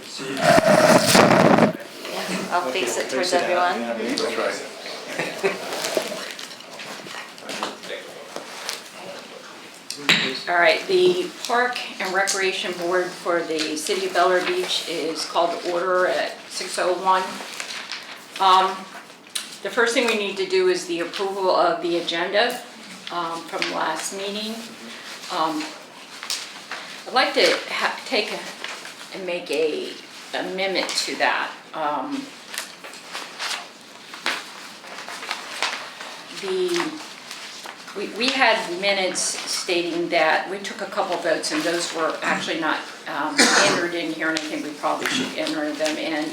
See you. Yeah, I'll Okay, face it we'll towards face it out, everyone. yeah, That's right. All right, the Park and Recreation Board for the City of Bel Air Beach is called to order at 6:01. The first thing we need to do is the approval of the agenda from last meeting. I'd like to take and make a amendment to that. We had minutes stating that we took a couple votes, and those were actually not entered in here, and I think we probably should enter them in.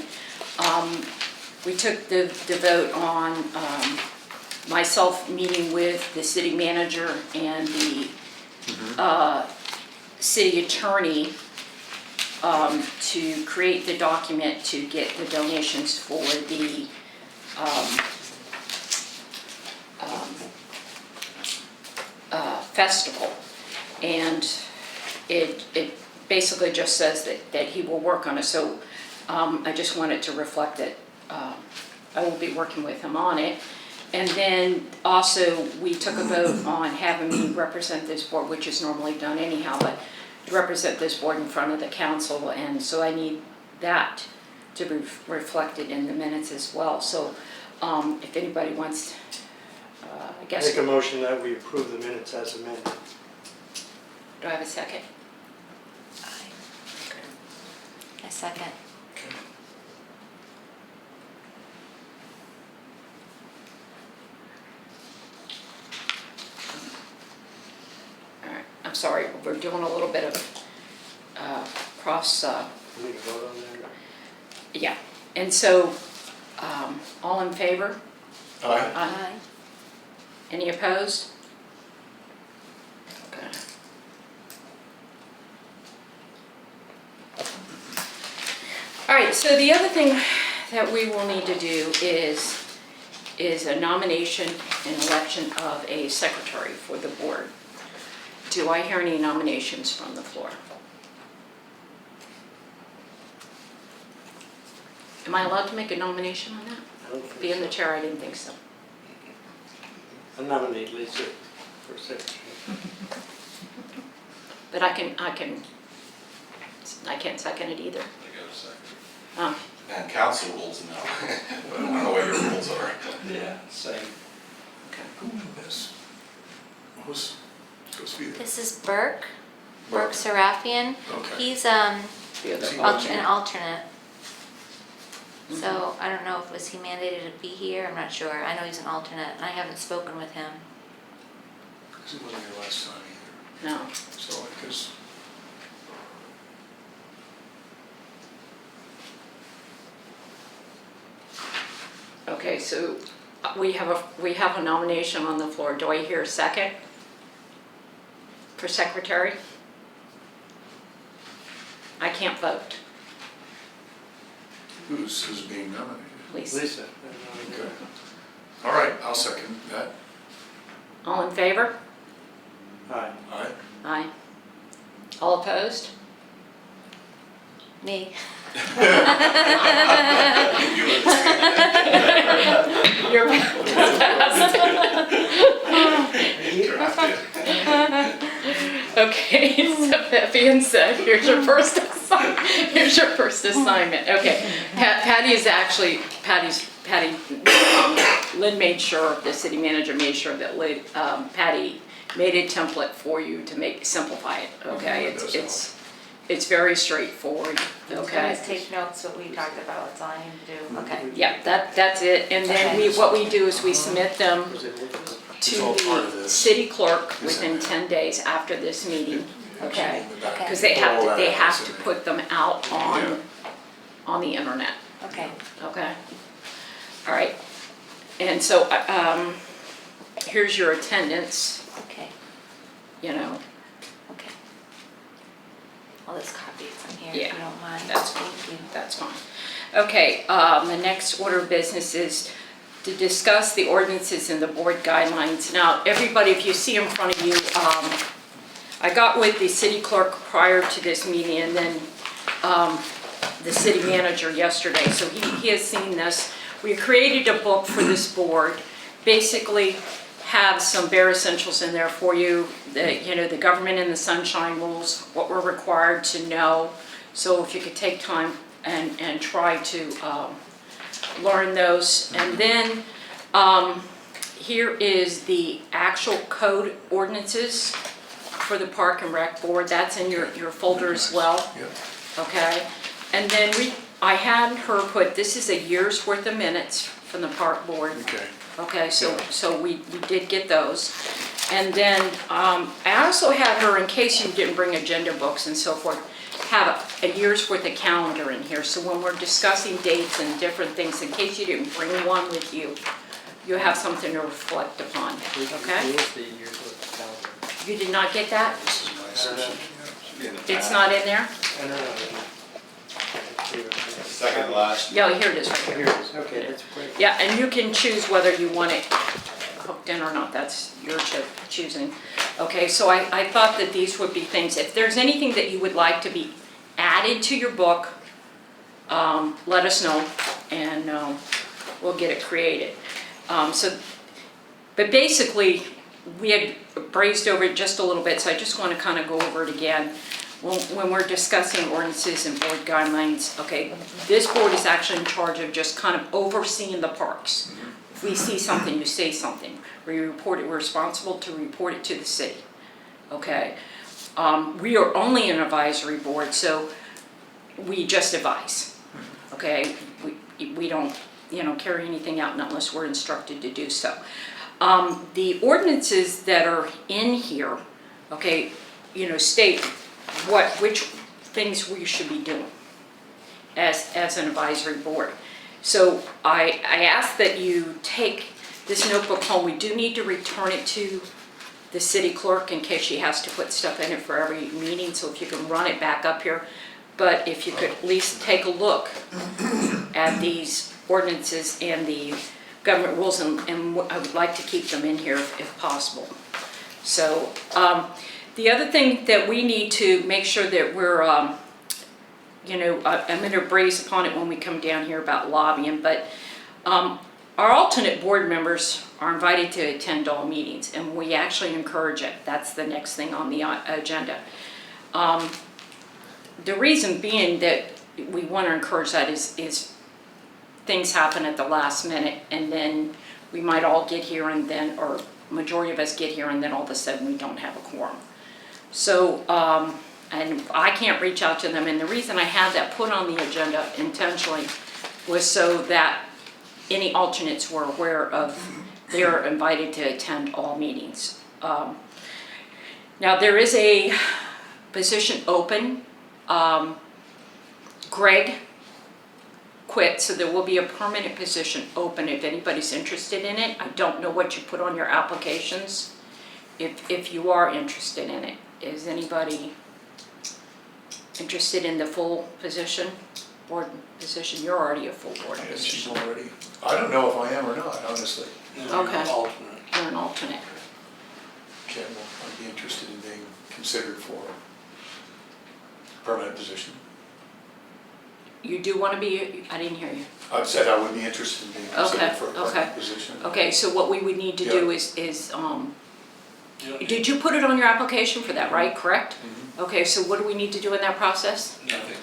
We took the vote on myself meeting with the city manager and the city attorney to create the document to get the donations for the festival. And it basically just says that he will work on it. So I just wanted to reflect that I will be working with him on it. And then also we took a vote on having me represent this board, which is normally done anyhow, but to represent this board in front of the council. And so I need that to be reflected in the minutes as well. So if anybody wants, I guess. Make a motion that we approve the minutes as amended. Do I have a second? A second. All right, I'm sorry, we're doing a little bit of cross, We need to vote on that. yeah. And so, all in favor? Aye. Aye. Any opposed? Okay. All right, so the other thing that we will need to do is a nomination and election of a secretary for the board. Do I hear any nominations from the floor? Am I allowed to make a nomination on that? I don't think Being the so. chair, I didn't think so. I nominate Lisa for secretary. But I can't second it either. I got a second. Oh, And council rules now, but I don't know what your rules are. Yeah, same. okay. Who knew this? What was supposed to be there? This is Burke Serafian. Okay. He's The other Is he option. an alternate. So I don't know if was he mandated to be here, I'm not sure. I know he's an alternate, and I haven't spoken with him. Because he wasn't here last time either. No. So, because, Okay, so we have a nomination on the floor. Do I hear a second for secretary? I can't vote. who's being nominated? Lisa. Lisa. Okay. All right, I'll second that. All in favor? Aye. Aye. Aye. All opposed? Me. You're Okay, so that being said, here's your first assignment. Okay, Patty, Lynn made sure, the city manager made sure that Patty made a template for you to simplify it, okay? It's very straightforward, okay? Just take notes what we talked about, that's all I need to do. Okay. Yeah, that's it, and then Okay. what we do is we submit them Was it with us? to all part of the this. city clerk It's within in 10 days after this meeting, okay? Okay. Because they have to put them out Yeah. on the internet, Okay. okay? All right, and so, here's your attendance, Okay. you know, Okay. I'll just copy it from here Yeah, if you don't mind. that's fine. Thank you. That's fine. Okay, the next order of business is to discuss the ordinances and the board guidelines. Now, everybody, if you see in front of you, I got with the city clerk prior to this meeting, and then the city manager yesterday, so he has seen this. We created a book for this board, basically have some bare essentials in there for you, the government and the sunshine rules, what we're required to know. So if you could take time and try to learn those. And then here is the actual code ordinances for the Park and Rec Board. That's in your folder as well. Yep. Okay, and then I had her put, this is a year's worth of minutes from the Park Board. Okay. Okay, so we did get those. And then I also had her, in case you didn't bring agenda books and so forth, have a year's worth of calendar in here. So when we're discussing dates and different things, in case you didn't bring one with you, you have something to reflect upon, okay? Here's the year's worth of calendar. You did not get that? This is my section. Yeah. It's not in there? I don't know. Second last. Yeah, here it is right Here here. it is, okay, that's great. Yeah, and you can choose whether you want it hooked in or not, that's your choosing. Okay, so I thought that these would be things, if there's anything that you would like to be added to your book, let us know, and we'll get it created. But basically, we had brazed over it just a little bit, so I just want to kind of go over it again. When we're discussing ordinances and board guidelines, okay, this board is actually in charge of just kind of overseeing the parks. If we see something, you say something. We're responsible to report it to the city, okay? We are only an advisory board, so we just advise, okay? We don't, carry anything out unless we're instructed to do so. The ordinances that are in here, okay, state which things we should be doing as an advisory board. So I ask that you take this notebook home. We do need to return it to the city clerk in case she has to put stuff in it for every meeting, so if you can run it back up here. But if you could at least take a look at these ordinances and the government rules, and I would like to keep them in here if possible. So the other thing that we need to make sure that we're, I'm going to brace upon it when we come down here about lobbying, but our alternate board members are invited to attend all meetings, and we actually encourage it. That's the next thing on the agenda. The reason being that we want to encourage that is things happen at the last minute, and then we might all get here and then, or majority of us get here and then all of a sudden we don't have a quorum. So, and I can't reach out to them, and the reason I had that put on the agenda intentionally was so that any alternates were aware of they're invited to attend all meetings. Now there is a position open. Greg quit, so there will be a permanent position open if anybody's interested in it. I don't know what you put on your applications if you are interested in it. Is anybody interested in the full position, board position? You're already a full board Yeah, she's position. already, I don't know if I am or not, honestly. Okay. Alternate. You're an alternate. Okay, well, I'd be interested in being considered for a permanent position. You do want to be, I didn't hear you. I said I would be interested in being considered for a Okay. permanent position. Okay, so what we would need to do is did you put it on your application for that, right? Correct? Mhm. Okay, so what do we need to do in that process? Nothing.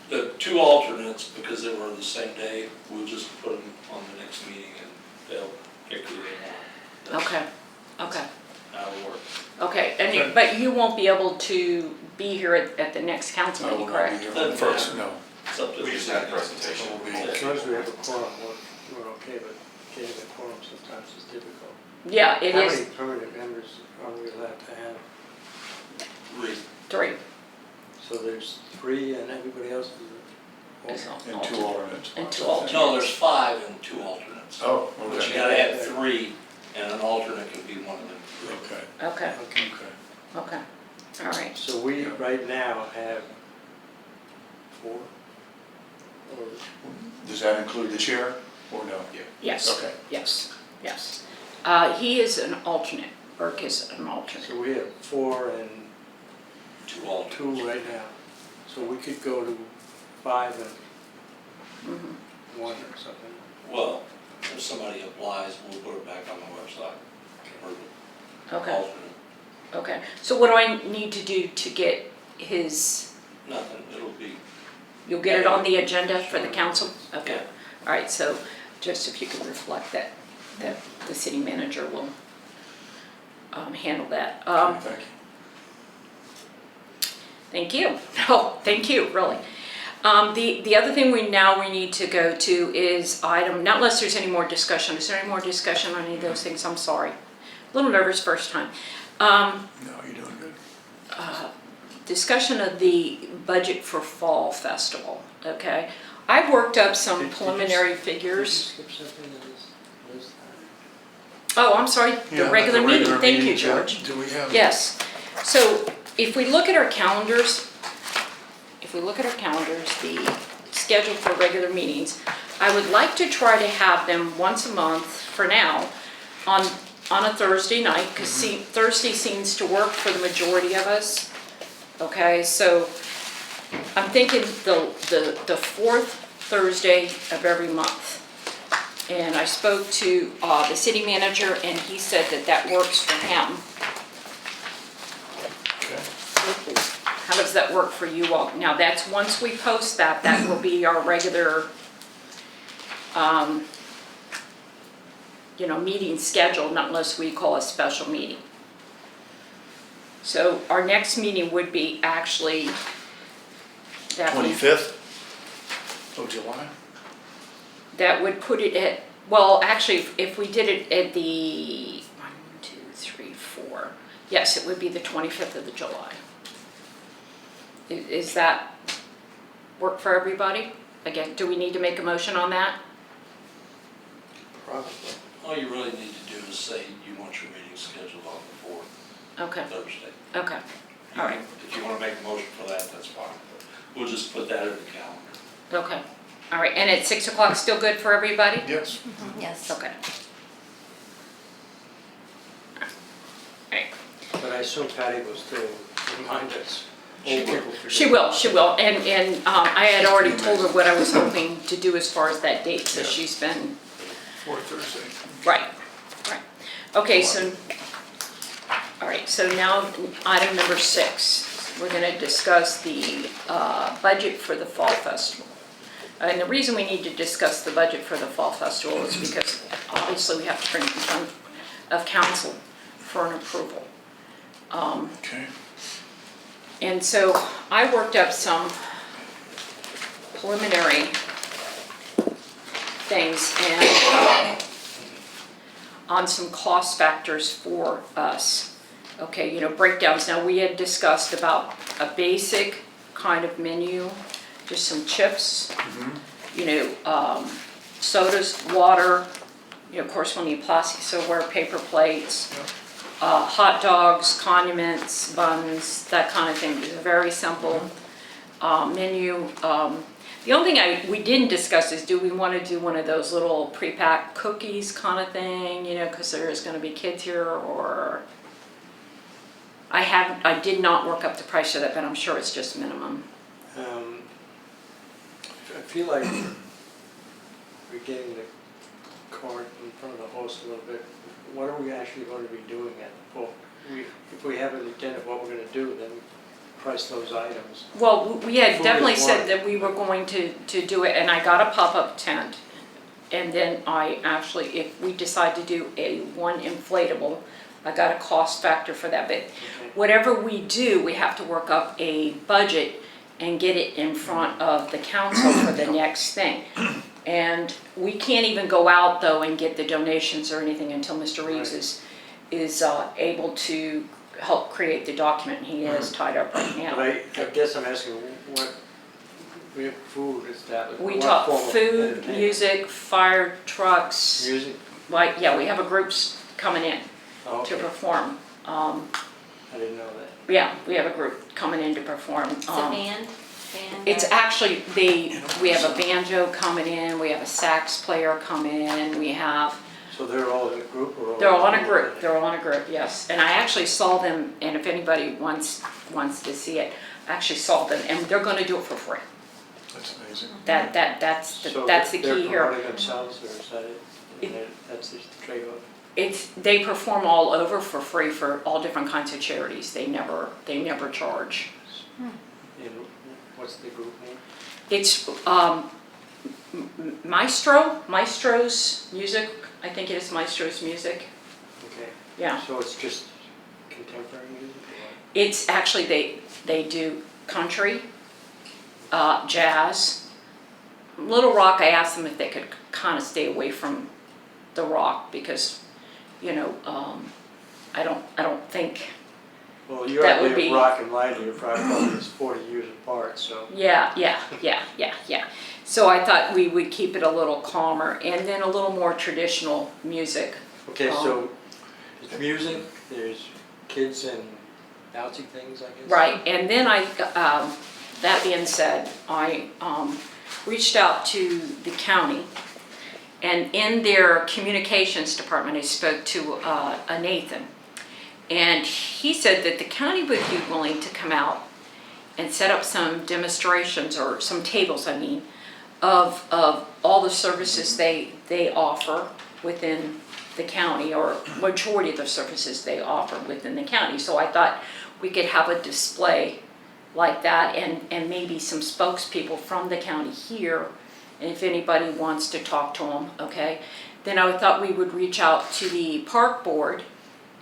The two alternates, because they were on the same day, we'll just put them on the next meeting and they'll pick who they want. Okay, okay, That'll work. okay, but you won't be able to be here at the next council I will meeting, not be correct? here for the first, no. It's up to We the just had a city. presentation. Will be- As long as we have a quorum, we're okay, but getting a quorum sometimes is difficult. Yeah, it How is many permanent members are we allowed to have? Three. 3. So there's 3 and everybody else is is a- an And alternate. 2 alternates. And 2 alternates. No, there's 5 and 2 alternates. Oh, But you okay, gotta have 3, and an alternate can be one of them. okay, Okay, Okay. okay. okay, all right. So we right now have 4? Or, Does that include the chair or no? Yes, Okay. yes, yes. He is an alternate, Burke is an alternate. so we have 4 and 2 alternates. 2 right now. So we could go to 5 and Mhm. 1 or something. Well, if somebody applies, we'll put it back on the website. Or the Okay, alternate. okay. So what do I need to do to get his, Nothing, it'll be, you'll get it on the agenda for the Sure. council? Okay. yeah. All right, so just if you could reflect that the city manager will handle that. Thank you. Thank you. Oh, thank you, really. The other thing we need to go to is item, not unless there's any more discussion. Is there any more discussion on any of those things? I'm sorry. A little nervous first time. No, you're doing good. Discussion of the budget for Fall Festival, okay? I worked up some Did you preliminary Did you figures. skip something in this list? Oh, I'm sorry, Yeah, the regular the meeting. Thank you, meetings, yeah. George. Do we have? Yes, so if we look at our calendars, the schedule for regular meetings, I would like to try to have them once a month for now on a Thursday night, because Thursday seems to work for the majority of us. Okay, so I'm thinking the fourth Thursday of every month. And I spoke to the city manager, and he said that works for him. Okay. How does that work for you all? Now, that's once we post that will be our regular, meeting schedule, not unless we call a special meeting. So our next meeting would be actually that week. 25th of July? That would put it at, well, actually, if we did it at the 1, 2, 3, 4, yes, it would be the 25th of July. Is that work for everybody? Again, do we need to make a motion on that? Probably. All you really need to do is say you want your meeting scheduled on the fourth Okay, Thursday. okay, all right, If you wanna make a motion for that, that's fine. We'll just put that in the calendar. okay. All right, and at 6 o'clock still good for everybody? Yes. Yes. Okay. All right. But I assume Patty will still remind us. She Old will. people forget. She will, and I had already told her what I was hoping to do as far as that date, so Yeah. she's been, Fourth Thursday. right. Okay, so, all right, so now item number 6, we're gonna discuss the budget for the Fall Festival. And the reason we need to discuss the budget for the Fall Festival is because obviously we have to bring it in front of council for an approval. Okay. And so I worked up some preliminary things and on some cost factors for us. Okay, breakdowns. Now, we had discussed about a basic kind of menu, just some chips, sodas, water, of course, we'll need plastic silverware, paper plates, hot dogs, condiments, buns, that kind of thing. It's a very simple menu. The only thing we didn't discuss is, do we want to do one of those little pre-packed cookies kind of thing, because there's going to be kids here, or I did not work up the price of that, but I'm sure it's just minimum. I feel like we're getting the cart in front of the horse a little bit. What are we actually going to be doing at the pool? If we have an agenda of what we're going to do, then price those items. Well, we had Food definitely is said one. that we were going to do it, and I got a pop-up tent. And then I actually, if we decide to do one inflatable, I got a cost factor for that. But whatever we do, we have to work up a budget and get it in front of the council for the next thing. And we can't even go out though and get the donations or anything until Mr. Reeves is able to help create the document. He is tied up right now. But I guess I'm asking, what, we have food established. We what talk form of food, entertainment? music, fire trucks. Music? Like, yeah, we have a groups coming in Oh, to okay. perform. I didn't know that. Yeah, we have a group coming in to perform. It's a band? It's or- actually, we have a banjo coming in, we have a sax player come in, we have, So they're all in a group or? they're all in a group, yes. And I actually saw them, and if anybody wants to see it, I actually saw them, and they're gonna do it for free. That's amazing. That's the So key they're here. promoting themselves, or is that it? That's the trade-off? They perform all over for free for all different kinds of charities. They never charge. And what's the group name? It's Maestro's Music. I think it is Maestro's Music. Okay. Yeah. So it's just contemporary music? Or It's actually, they do country, jazz, little rock. I asked them if they could kind of stay away from the rock because, you know, I don't think, what? Well, your That would idea be- of rock and light, your probably is 40 years apart, so. yeah. So I thought we would keep it a little calmer and then a little more traditional music. Okay, so it's music, there's kids and bouncy things, I guess? Right, and then that being said, I reached out to the county, and in their communications department, I spoke to a Nathan. And he said that the county would be willing to come out and set up some demonstrations, or some tables, I mean, of all the services they offer within the county, or majority of the services they offer within the county. So I thought we could have a display like that, and maybe some spokespeople from the county here, and if anybody wants to talk to them, okay? Then I thought we would reach out to the park board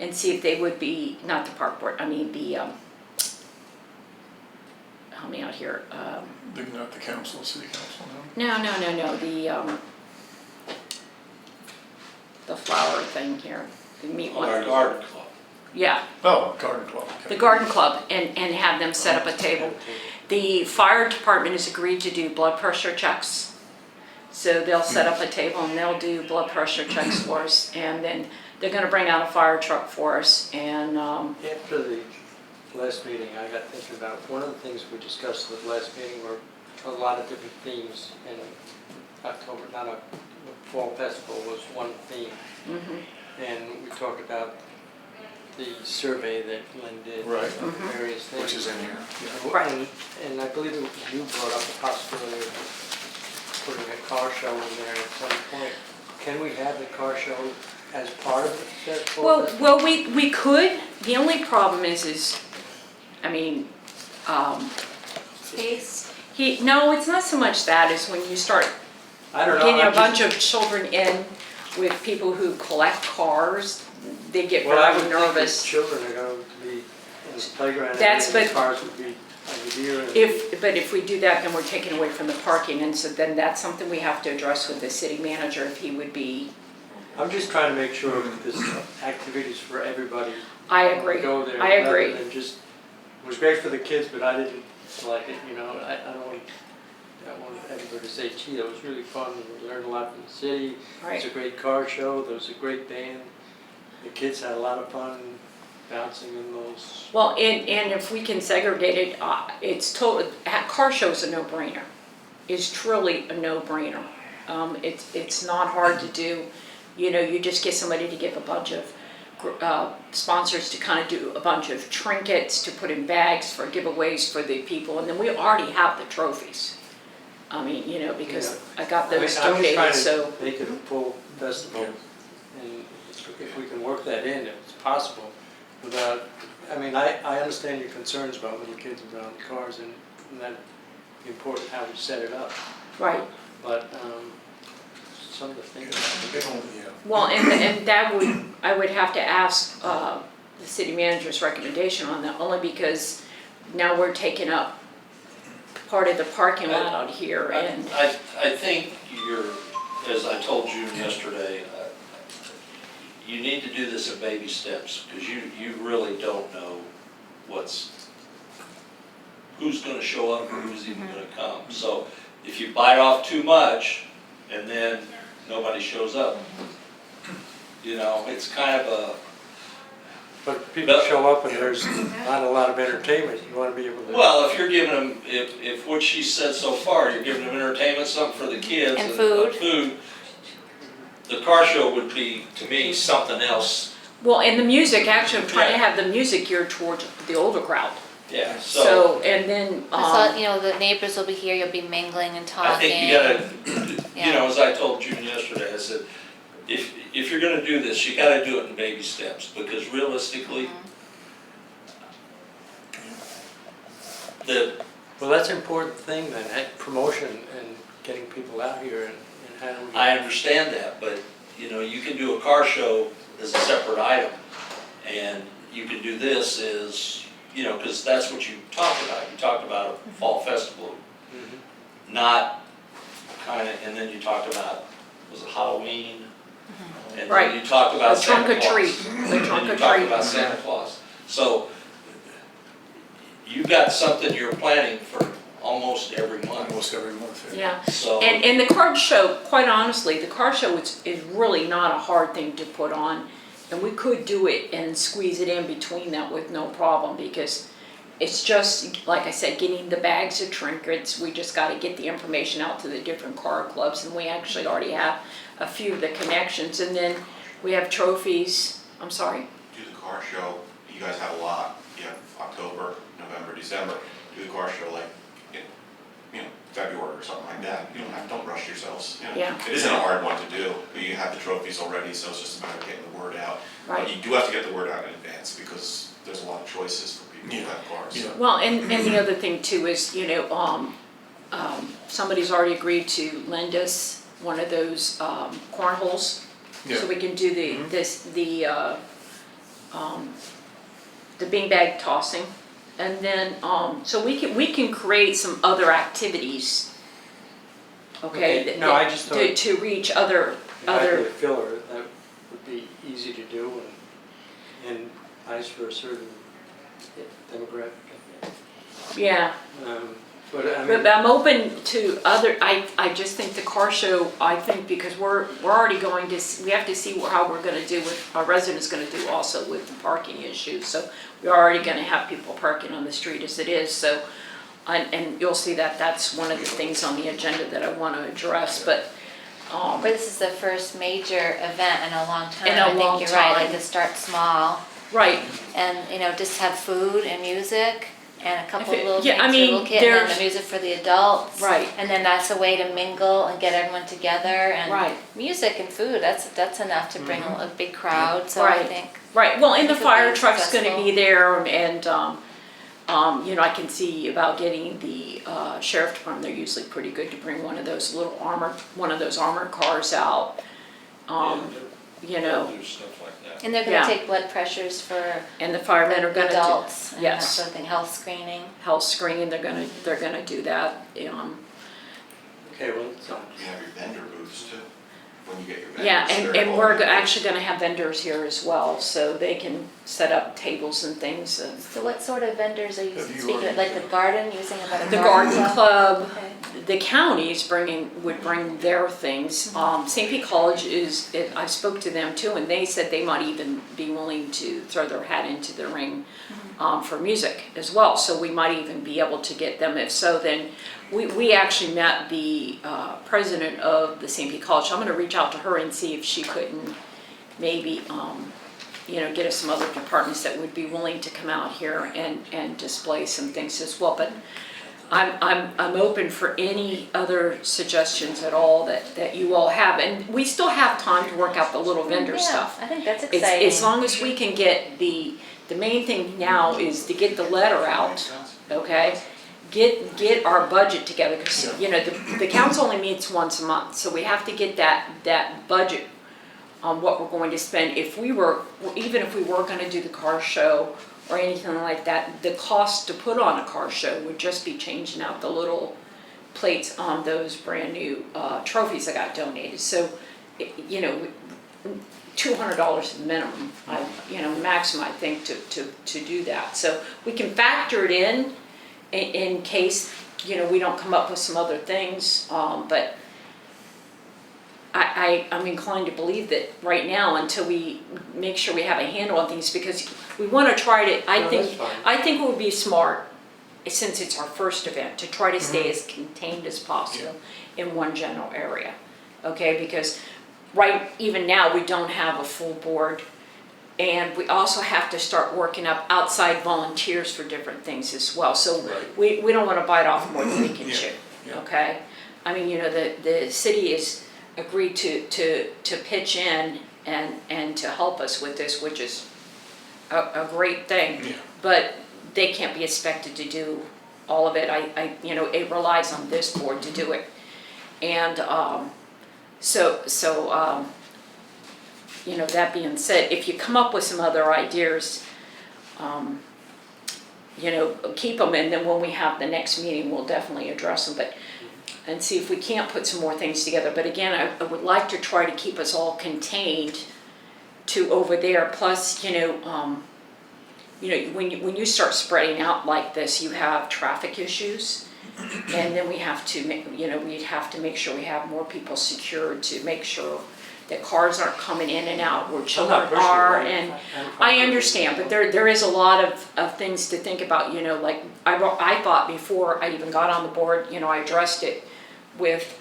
and see if they would be, not the park board, I mean the, help me out here, Not the council, city council, no? no, the flower thing here, the meet Our one. garden club. Yeah, Oh, garden club, okay. the garden club, and have them set up a table. The fire department has agreed to do blood pressure checks. So they'll set up a table and they'll do blood pressure checks for us, and then they're gonna bring out a fire truck for us, and, After the last meeting, I got thinking about, one of the things we discussed at the last meeting were a lot of different themes in October, not a fall festival was one theme. And we talked about the survey that Lynn did. Right. Of various things. Which is in here, yeah. Right. And I believe you brought up the possibility of putting a car show in there at some point. Can we have the car show as part of that fall festival? well, we could. The only problem is, I mean, Space? no, it's not so much that, is when you start I don't know. getting a I'm just- bunch of children in with people who collect cars, they get Well, I very would think that nervous. children are going to be in the playground. That's- and the but- cars would be over here. and- But if we do that, then we're taking away from the parking, and so then that's something we have to address with the city manager, if he would be, I'm just trying to make sure that this activities for everybody. I agree, Go there. I agree. Rather than just, it was great for the kids, but I didn't like it, you know, I don't want everybody to say, gee, that was really fun, we learned a lot from the city. It was right? a great car show, there was a great band, the kids had a lot of fun bouncing in those. Well, and if we can segregate it, it's total, car show's a no-brainer. It's truly a no-brainer. It's not hard to do. You know, you just get somebody to give a bunch of sponsors to kind of do a bunch of trinkets to put in bags for giveaways for the people, and then we already have the trophies. I mean, you know, because I got those I mean, donated, I'm so. just trying to make it a full festival, and if we can work that in, if it's possible, without, I mean, I understand your concerns about little kids around cars, and that's important how we set it up, Right. but something to think about. Yeah. Well, and that I would have to ask the city manager's recommendation on that, only because now we're taking up part of the parking lot out here, and, I think as I told you yesterday, you need to do this in baby steps, because you really don't know who's gonna show up or who's even gonna come. So if you bite off too much and then nobody shows up, you know, it's kind of a, But if people show up and there's not a lot of entertainment, you want to be able to. well, if you're giving them, if what she said so far, you're giving them entertainment, something for the kids. And food. Food, the car show would be, to me, something else. well, and the music, actually, I'm trying to have the music geared towards the older crowd. Yeah, so So, and then, I thought, you know, the neighbors will be here, you'll be mingling and talking. I think you gotta, you know, as I told June yesterday, I said, if you're gonna do this, you gotta do it in baby steps, because realistically, the, Well, that's an important thing then, promotion and getting people out here and how do we. I understand that, but, you know, you can do a car show as a separate item, and you can do this as, you know, because that's what you talked about. You talked about a fall festival, Mhm. not kind of, and then you talked about, was it Halloween? And Right. then you talked about The trunk Santa or Claus. treat, the And trunk then or you talked treat. about Santa Claus. So you've got something you're planning for almost every month, Almost every month. yeah. so. And the card show, quite honestly, the card show is really not a hard thing to put on. And we could do it and squeeze it in between that with no problem, because it's just, like I said, getting the bags of trinkets. We just gotta get the information out to the different card clubs, and we actually already have a few of the connections. And then we have trophies, I'm sorry, Do the car show, you guys have a lot, you have October, November, December, do the car show like in, you know, February or something like that, you don't rush yourselves, you know. Yeah. It isn't a hard one to do, but you have the trophies already, so it's just a matter of getting the word out. Right. But you do have to get the word out in advance, because there's a lot of choices for people who have cars. Yeah. Well, and the other thing too is, you know, somebody's already agreed to lend us one of those cornholes. Yeah. So we can do the beanbag tossing. And then, so we can create some other activities. Okay? Okay, no, I just thought- To reach other, Exactly, a filler, that would be easy to do and nice for a certain demographic. yeah. But I But mean, I'm open to other, I just think the car show, I think, because we're already going to, we have to see how we're gonna do with, our residents gonna do also with the parking issues. So we're already gonna have people parking on the street as it is, so, and you'll see that that's one of the things on the agenda that I wanna address, but, But this is the first major event in a long time. In a long I think you're right, like time. to start small right, and, you know, just have food and music and a couple If it- little yeah, things I for mean, little kids, and then there's- the music for the adults. Right. And then that's a way to mingle and get everyone together and Right. music and food, that's enough to bring a big crowd, so I Right. think. right. Well, and the It'll be fire truck's gonna successful. be there, and, you know, I can see about getting the sheriff department, they're usually pretty good to bring one of those little armored cars out. You know, Do stuff like that. And they're Yeah. gonna take blood pressures for and the firemen are the gonna do adults and that yes. sort of thing, health screening. health screening, they're gonna do that. okay, well, it's You can have your vendor booths too, when you get your vendors. Yeah, they're and all we're vendors. actually gonna have vendors here as well, so they can set up tables and things. And So what sort of vendors are you Have you speaking of, already- like the garden, using about a the garden garden club, Okay. the counties would bring their things. St. Pete College I spoke to them too, and they said they might even be willing to throw their hat into the ring for music as well. So we might even be able to get them. If so, then we actually met the president of the St. Pete College. So I'm gonna reach out to her and see if she couldn't maybe, you know, get us some other departments that would be willing to come out here and display some things as well. But I'm open for any other suggestions at all that you all have, and we still have time to work out the little vendor Yeah, stuff. I think that's It's, exciting. as long as we can get the main thing now is to get the letter out, okay? Get our budget together, because, you know, the council only meets once a month, so we have to get that budget on what we're going to spend. Even if we were gonna do the car show or anything like that, the cost to put on a car show would just be changing out the little plates on those brand new trophies that got donated. So, you know, $200 minimum, maximum, I think, to do that. So we can factor it in case, you know, we don't come up with some other things, but I'm inclined to believe that right now, until we make sure we have a handle on things, because we want to try to, No, that's fine. I think it would be smart, since it's our first event, to try to stay as contained as possible in one general area, okay? Because even now, we don't have a full board And we also have to start working up outside volunteers for different things as well. So Right. we don't want to bite off more than we can Yeah, chew, yeah. okay? I mean, the city has agreed to pitch in and to help us with this, which is a great thing. Yeah. But they can't be expected to do all of it. It relies on this board to do it. And that being said, if you come up with some other ideas, keep them, and then when we have the next meeting, we'll definitely address them, and see if we can't put some more things together. But again, I would like to try to keep us all contained to over there, plus, when you start spreading out like this, you have traffic issues. And then we'd have to make sure we have more people secured to make sure that cars aren't coming in and out where I'm children not pushing are. it. And I'm I understand, but there is a lot of things to think about, like I thought before I even got on the board, I addressed it with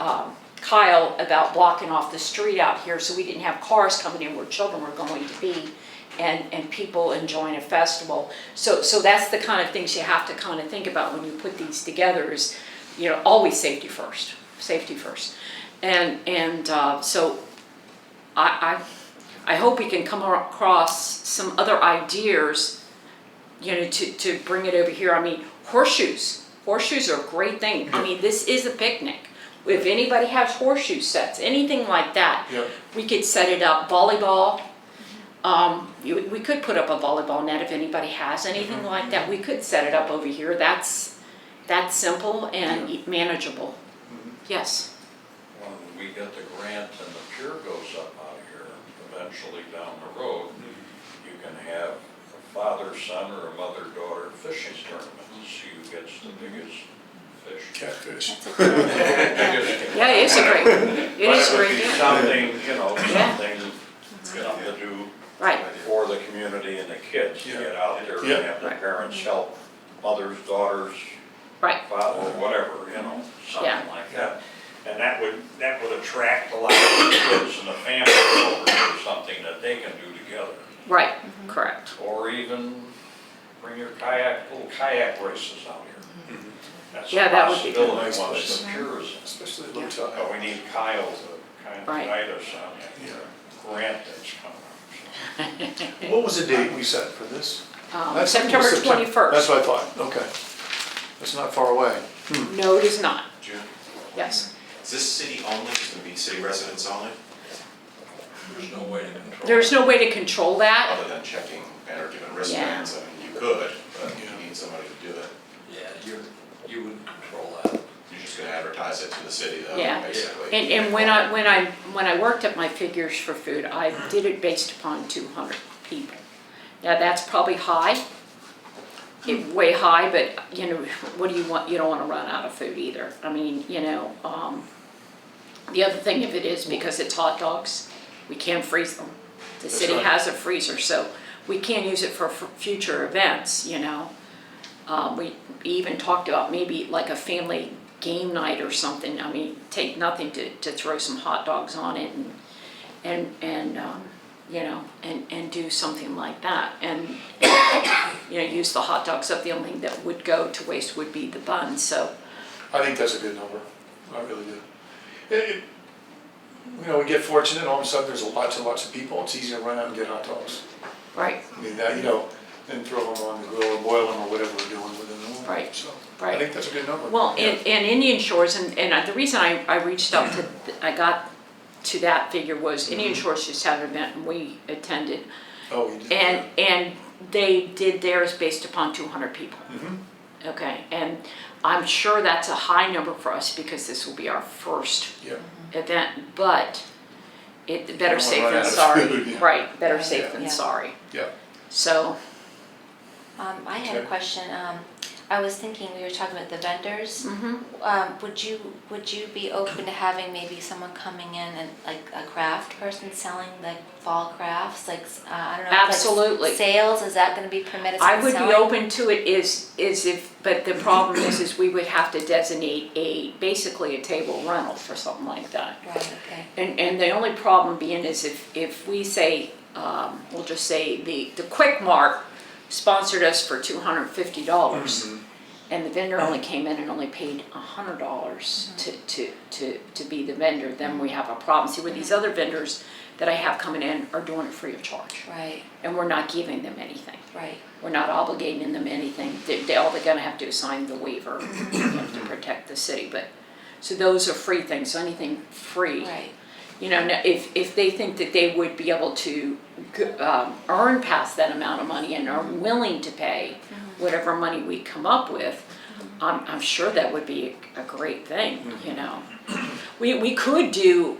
Kyle about blocking off the street out here so we didn't have cars coming in where children were going to be and people enjoying a festival. So that's the kind of things you have to kind of think about when you put these together is, always safety first. And so I hope we can come across some other ideas, to bring it over here. I mean, horseshoes are a great thing. I mean, this is a picnic. If anybody has horseshoe sets, anything like that, Yeah. we could set it up. Volleyball, we could put up a volleyball net if anybody has anything like that. We could set it up over here. That's simple and manageable. Yes. When we get the grant and the pier goes up out of here, eventually down the road, you can have a father-son or a mother-daughter fishing tournament to see who gets the biggest fish. Catfish. That's a good idea. Yeah, it is a great, it is a But it would great be deal. something, Yeah. something to do Right, for the community and the kids to Yeah. get out there Yeah. and have the Right. parents help mothers, daughters, right, father, whatever, something Yeah. like that. And that would attract a lot of the kids and the families over to something that they can do together. right, correct. Or even bring your little kayak races out here. That's a Yeah, that would be good. possibility Nice once place. the pier is in. Especially low tide. But we need Kyle to kind of Right. guide us on that Yeah. grant that's coming up. What was the date we set for this? That's September That's 21st. what I thought, okay. That's not far away. No, it is not, June, yes. is this city only, is it gonna be city residents only, There's no way to control. There's no way to control that. other than checking and or doing wristbands? I mean, you could, but you need somebody to do it. Yeah, you wouldn't control that. You're just gonna advertise it to the city though, Yeah. basically. And when I worked at my figures for food, I did it based upon 200 people. Now, that's probably high, way high, but, what do you want, you don't wanna run out of food either. I mean, the other thing of it is because it's hot dogs, we can't freeze them. The That's city right. has a freezer, so we can use it for future events, We even talked about maybe like a family game night or something. I mean, take nothing to throw some hot dogs on it and do something like that. And, use the hot dogs up. The only thing that would go to waste would be the buns, so. I think that's a good number, I really do. We get fortunate, and all of a sudden there's lots and lots of people, it's easy to run out and get hot dogs. Right, I mean, that, then throw them on the grill or boil them or whatever we're doing within the room. Right, So, right. I think that's a good number. well, Yeah. and Indian Shores, and the reason I reached out to, I got to that figure was Indian Shores just had an event and we attended. Oh, you did. And they did theirs based upon 200 people. Mhm. Okay, and I'm sure that's a high number for us because this will be our first Yeah. event, but it, better Don't safe wanna than run out of sorry. food, yeah. Right, better Yeah. safe than Yeah. sorry. Yeah. So, I had a Okay. question. I was thinking, we were talking about the vendors. Would you be open to having maybe someone coming in and like a craft person selling like fall crafts, like, I don't know. like Absolutely. Sales, is that gonna be permitted? I would be selling? open to it is if, but the problem is we would have to designate basically a table rental for something like that. Right, okay. And the only problem being is if we say, we'll just say the Quick Mart sponsored us for $250. And the vendor only came in and only paid $100 to be the vendor, then we have a problem. See, with these other vendors that I have coming in are doing it free of charge. Right, And we're not giving them anything. right. We're not obligating them anything. All they're gonna have to do is sign the waiver to protect the city, but, so those are free things, so anything free. Right. You know, now, if they think that they would be able to earn past that amount of money and are willing to pay whatever money we come up with, I'm sure that would be a great thing, you know. We could do,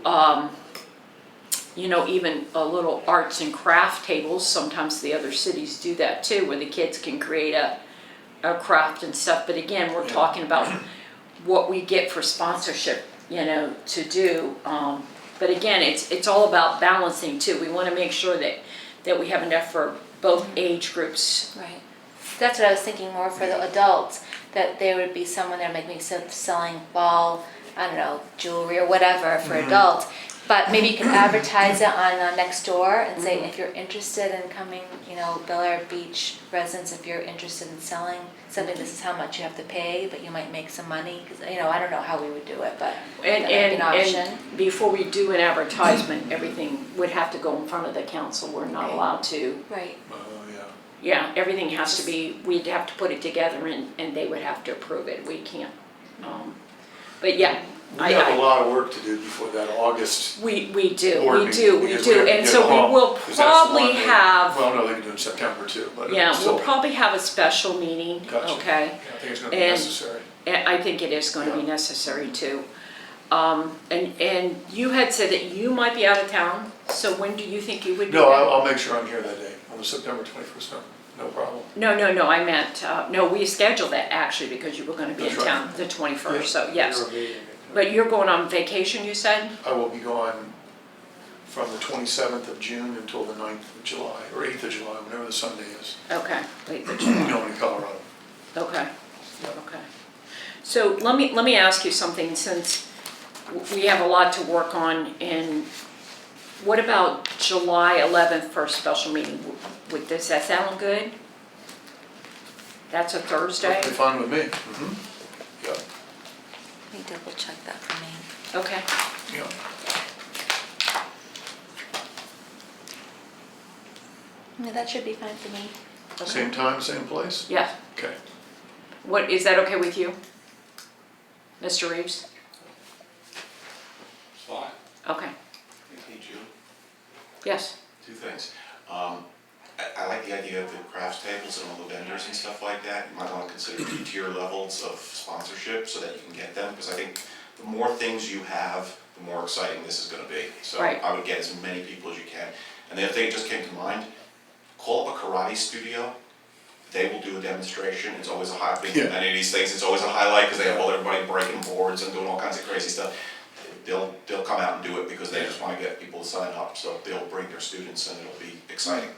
you know, even a little arts and craft tables. Sometimes the other cities do that too, where the kids can create a craft and stuff. But again, we're talking about what we get for sponsorship, you know, to do. But again, it's all about balancing too. We want to make sure that we have enough for both age groups. Right. That's what I was thinking more for the adults, that there would be someone there maybe selling ball, I don't know, jewelry or whatever for adults. But maybe you can advertise it on Nextdoor and say, if you're interested in coming, you know, Bel Air Beach residents, if you're interested in selling something, this is how much you have to pay, but you might make some money. Because, you know, I don't know how we would do it, but that might be an option. And before we do an advertisement, everything would have to go in front of the council. We're not Right. allowed to. Right. Yeah, everything has to be, we'd have to put it together and they would have to approve it. We can't. But yeah. We have a lot of work to do before that August We do, board we meeting, do, we because we do. have to And get so it home, we will 'cause that's the probably one that- have, Well, no, they can do it in September too, but yeah, still. we'll probably have a special meeting, Gotcha. okay? Yeah, I think it's gonna be And- necessary. And I think it is going to be Yeah. necessary too. And you had said that you might be out of town, so when do you think you would be No, back? I'll make sure I'm here that day, on the September 21st, no problem. No, I meant, no, we scheduled that actually because you were gonna be in That's right. town the 21st, so yes. Your meeting. But you're going on vacation, you said? I will be gone from the 27th of June until the 9th of July, or 8th of July, whenever the Sunday is, Okay, wait, going to Colorado. okay, okay. So let me ask you something, since we have a lot to work on, and what about July 11th for a special meeting? Does that sound good? That's a Thursday? Perfectly fine with me. Yeah, Let me double check that for me. Okay, yeah. Yeah, that should be fine for me. Same time, same place? yeah. Okay. What, is that okay with you? Mr. Reeves? It's fine. Okay, Hey, June, yes, two things. I like the idea of the crafts tables and all the vendors and stuff like that. You might want to consider 2-tier levels of sponsorship so that you can get them, because I think the more things you have, the more exciting this is gonna be. So Right. I would get as many people as you can. And the other thing that just came to mind, call up a karate studio. They will do a demonstration. It's always a high, big, Yeah. many of these things, it's always a highlight because they have everybody breaking boards and doing all kinds of crazy stuff. They'll come out and do it because they just wanna get people to sign up, so they'll bring their students and it'll be exciting.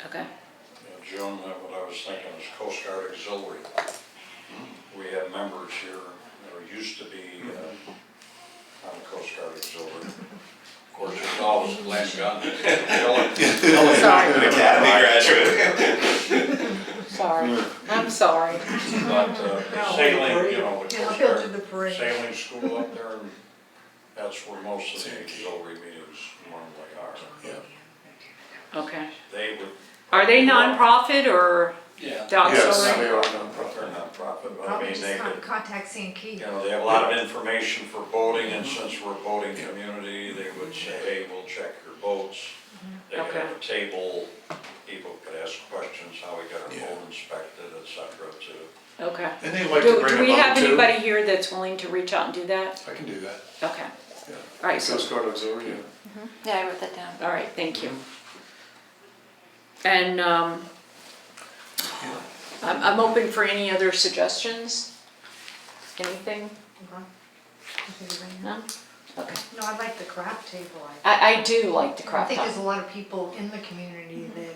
okay. Yeah, June, what I was thinking is Coast Guard Auxiliary. We have members here, or used to be on the Coast Guard Auxiliary. Of course, there's always Glenn Gunn. Sorry, An academy graduate. sorry, I'm sorry. But sailing, you know, the Yeah, Coast I'll go to Guard the parade. sailing school up there, and that's where most of the auxiliary meetings normally are. Yeah. Okay. They would. Are they nonprofit or Yeah. the Yes, auxiliary? they are They're nonprofit. nonprofit, but I Probably mean, just they could, contact St. Keith. you know, they have a lot of information for boating, and since we're a boating community, they would say, hey, we'll check your boats. They could have a table, people could ask questions, how we got our Yeah. boat inspected, et cetera, too. Okay. And they like to Do bring we them have up too. anybody here that's willing to reach out and do that? I can do that, Okay, yeah. all right, so, Coast Guard Auxiliary, yeah. Yeah, I wrote that down. all right, thank you. And, I'm open for any other suggestions? Anything? No? Okay. No, I like the craft table. I do like the I craft think there's top. a lot of people in the community that.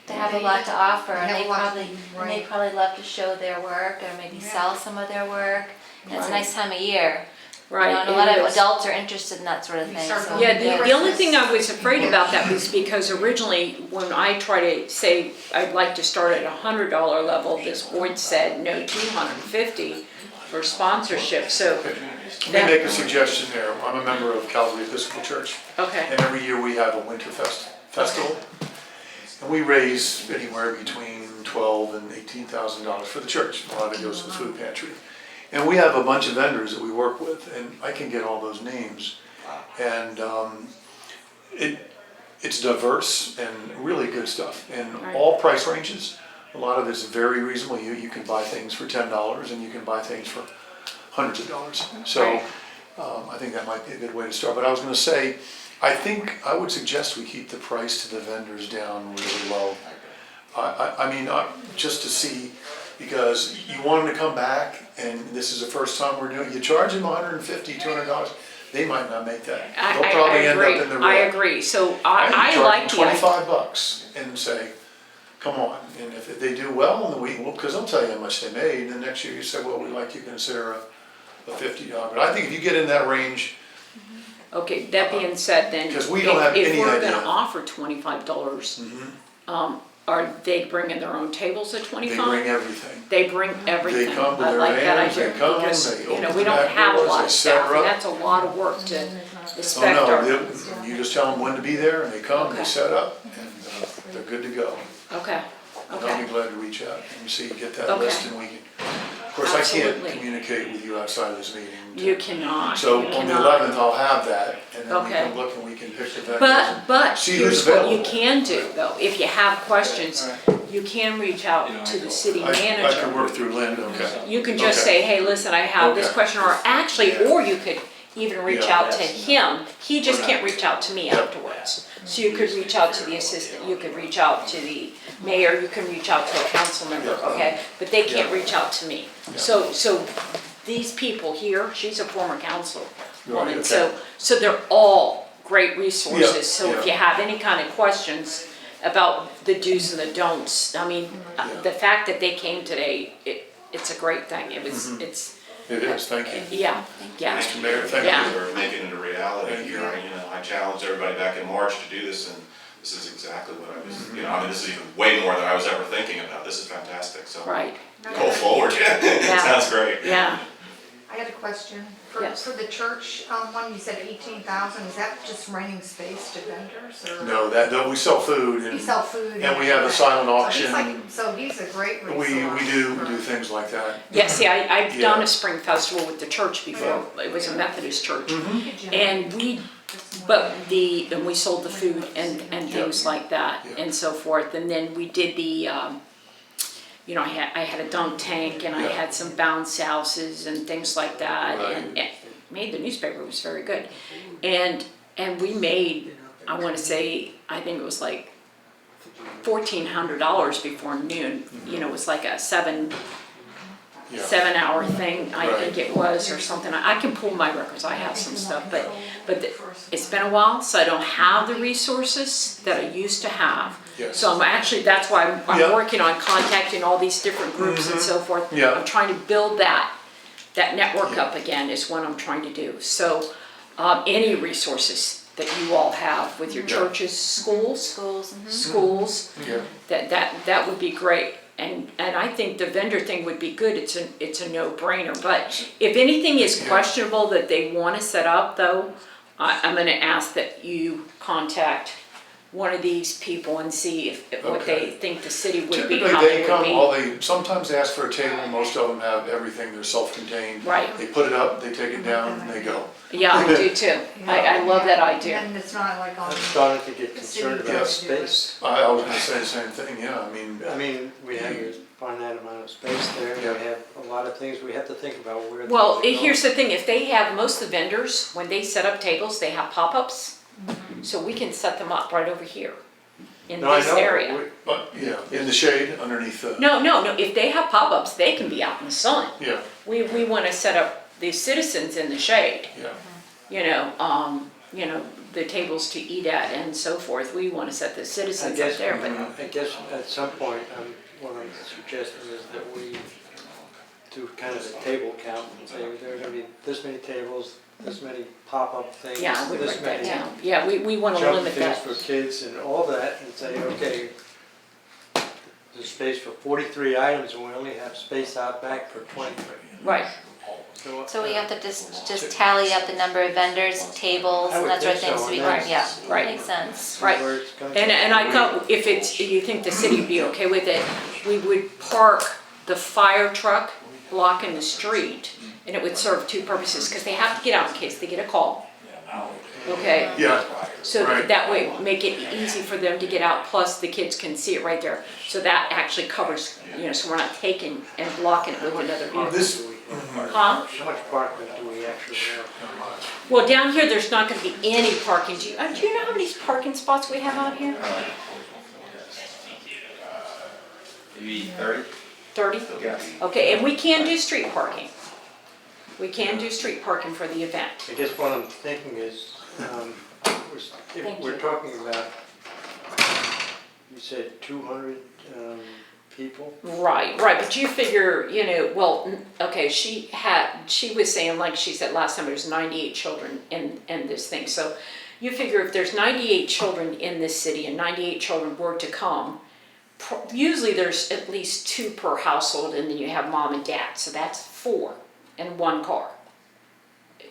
They have a lot to offer, and have they a lot to- probably, and they right. probably love to show their work, or maybe Yeah. sell some of their work. And it's a Right. nice time of year Right, You know, and a lot it of is. adults are interested in that sort of You thing, start so. going Yeah, Yeah. the only thing I was afraid about that was because originally, when I try to say I'd like to start at $100 level, this board said no, 250 for sponsorship, so, Let me make a suggestion there. I'm a member of Calvary Episcopal Church, okay, and every year we have a winter festival. And we raise anywhere between $12,000 and $18,000 for the church. A lot of it goes to the food pantry. And we have a bunch of vendors that we work with, and I can get all those names. And it's diverse and really good stuff, and Right. all price ranges. A lot of it's very reasonable. You can buy things for $10 and you can buy things for hundreds of dollars. So Right. I think that might be a good way to start. But I was gonna say, I think I would suggest we keep the price to the vendors down really low. I mean, just to see, because you want them to come back, and this is the first time we're doing it, you charge them $150, $200, they might not make that. I They'll probably end agree, up in the I red. agree, so I like the idea. $25 and say, come on, and if they do well in the week, well, because they'll tell you how much they made, and the next year you say, well, we'd like to consider a $50. But I think if you get in that range, Okay, that being said, then, Because we don't have if any we're idea. gonna offer $25, are they bringing their own tables at they 25? bring everything. They bring everything. They come with I their like that vans, they idea, come, because, they you know, open we the don't back have a doors, lot they of set staff, her and up. that's a lot of work to Oh inspect no, our, you just tell them when to be there, and they come, Okay. they set up, and they're good to go. okay, And I'll okay. be glad to reach out and see, get that Okay. list, and we can, of course, I can't Absolutely. communicate with you outside of this meeting. You cannot, So you on the cannot. 11th, I'll have that, and then we Okay. can look and we can pick the vendors. But See who's here's what you available. can do, though, if you have questions, you can reach out to the city I can manager. work through Lynn, okay. You can just Okay. say, hey, listen, I have this Okay. question, or actually, Yeah. or you could even reach Yeah. out to him. He just can't reach out to me Yep. afterwards. So you could reach out to the assistant, you could reach out to the mayor, you can reach out to a council member, Yeah. okay? But they can't Yeah. reach out to me. Yeah. So these people here, she's a former councilwoman, Right, okay. so they're all great resources. Yeah, So if yeah. you have any kind of questions about the do's and the don'ts, I mean, Yeah. the fact that they came today, it's a great thing. It was, Mm-hmm. it's, It is, thank you. yeah, yeah. Mr. Mayor, thank Yeah. you. We're making it a reality Thank here. you. I challenged everybody back in March to do this, and this is exactly what I was, I mean, this is even way more than I was ever thinking about. This is fantastic, so. Right, Go forward, it sounds great. yeah. I had a question. Yes. For the church, one, you said 18,000, is that just renting space to vendors or? No, we sell food You and sell food? and we have a silent auction. So he's a great resource. we do for- things like that. Yeah, see, I've done Yeah. a spring festival with the church before. It was a Methodist church. Mm-hmm. And and we sold the food and things like that Yeah. and so forth. And then we did the, I had a dunk tank and I Yeah. had some bounce houses and things like that. Right. And it made the newspaper, it was very good. And we made, I wanna say, I think it was like $1,400 before noon. It was like a Yeah. 7-hour thing, I Right. think it was, or something. I can pull my records, I have some stuff, but it's been a while, so I don't have the resources that I used to have. Yes. So that's why I'm Yeah. working on contacting all these different groups and so forth. Yeah. I'm trying to build that network Yeah. up again is what I'm trying to do. So, any resources that you all have with your Yeah. churches, schools, Schools, Yeah. that would be great. And I think the vendor thing would be good, it's a no-brainer, but if anything is Yeah. questionable that they wanna set up though, I'm gonna ask that you contact one of these people and see what Okay. they think the city would be, Typically, how they they would come, be. sometimes they ask for a table, most of them have everything, they're self-contained. Right. They put it up, they take it down, and they go. Yeah, I do too, I love that idea. And it's not like on. I'm starting to get The city concerned can about do it. space. I was gonna say the same thing, yeah, I mean, we have a finite amount of space there, and Yeah. we have a lot of things we have to think about where. Well, things are here's going. the thing, if they have, most of the vendors, when they set up tables, they have pop-ups, so we can set them up right over here in No, I this know, area. but, yeah, in the shade, underneath the, No, if they have pop-ups, they can be out in the sun. yeah, We wanna set up the citizens in the shade, yeah. the tables to eat at and so forth. We wanna set the I citizens up guess, there, but, I guess at some point, what I'm suggesting is that we do kind of a table count and say there are gonna be this many tables, this many pop-up things, Yeah, I would this write that many down. Yeah, we wanna jump limit things that. for kids and all that, and say, okay, there's space for 43 items, and we only have space out back for 23. Right, So we have to just tally up the number of vendors, tables, I and would that sort of think things so, to be, and then- yeah, Right. makes sense. See right. where it's gonna and I thought if it's, you think the city would be okay with it, we would park the fire truck blocking the street, and it would serve two purposes, because they have to get out in case they get a call. Okay, Yeah, so Right. that way make it easy for them to get out, plus the kids can see it right there. So that actually covers, so we're not taking and blocking it with another vehicle. this, Huh? How much parking do we actually have? Well, down here, there's not gonna be any parking. Do you know how many parking spots we have out here? Maybe 30? 30? Yes. Okay, and we can do street parking. We can do street parking for the event. I guess what I'm thinking is, if Thank we're you. talking about, you said 200 people? Right, but you figure, okay, she was saying, like she said last time, there's 98 children in this thing. So you figure if there's 98 children in this city and 98 children were to come, usually there's at least 2 per household, and then you have mom and dad, so that's 4 in one car.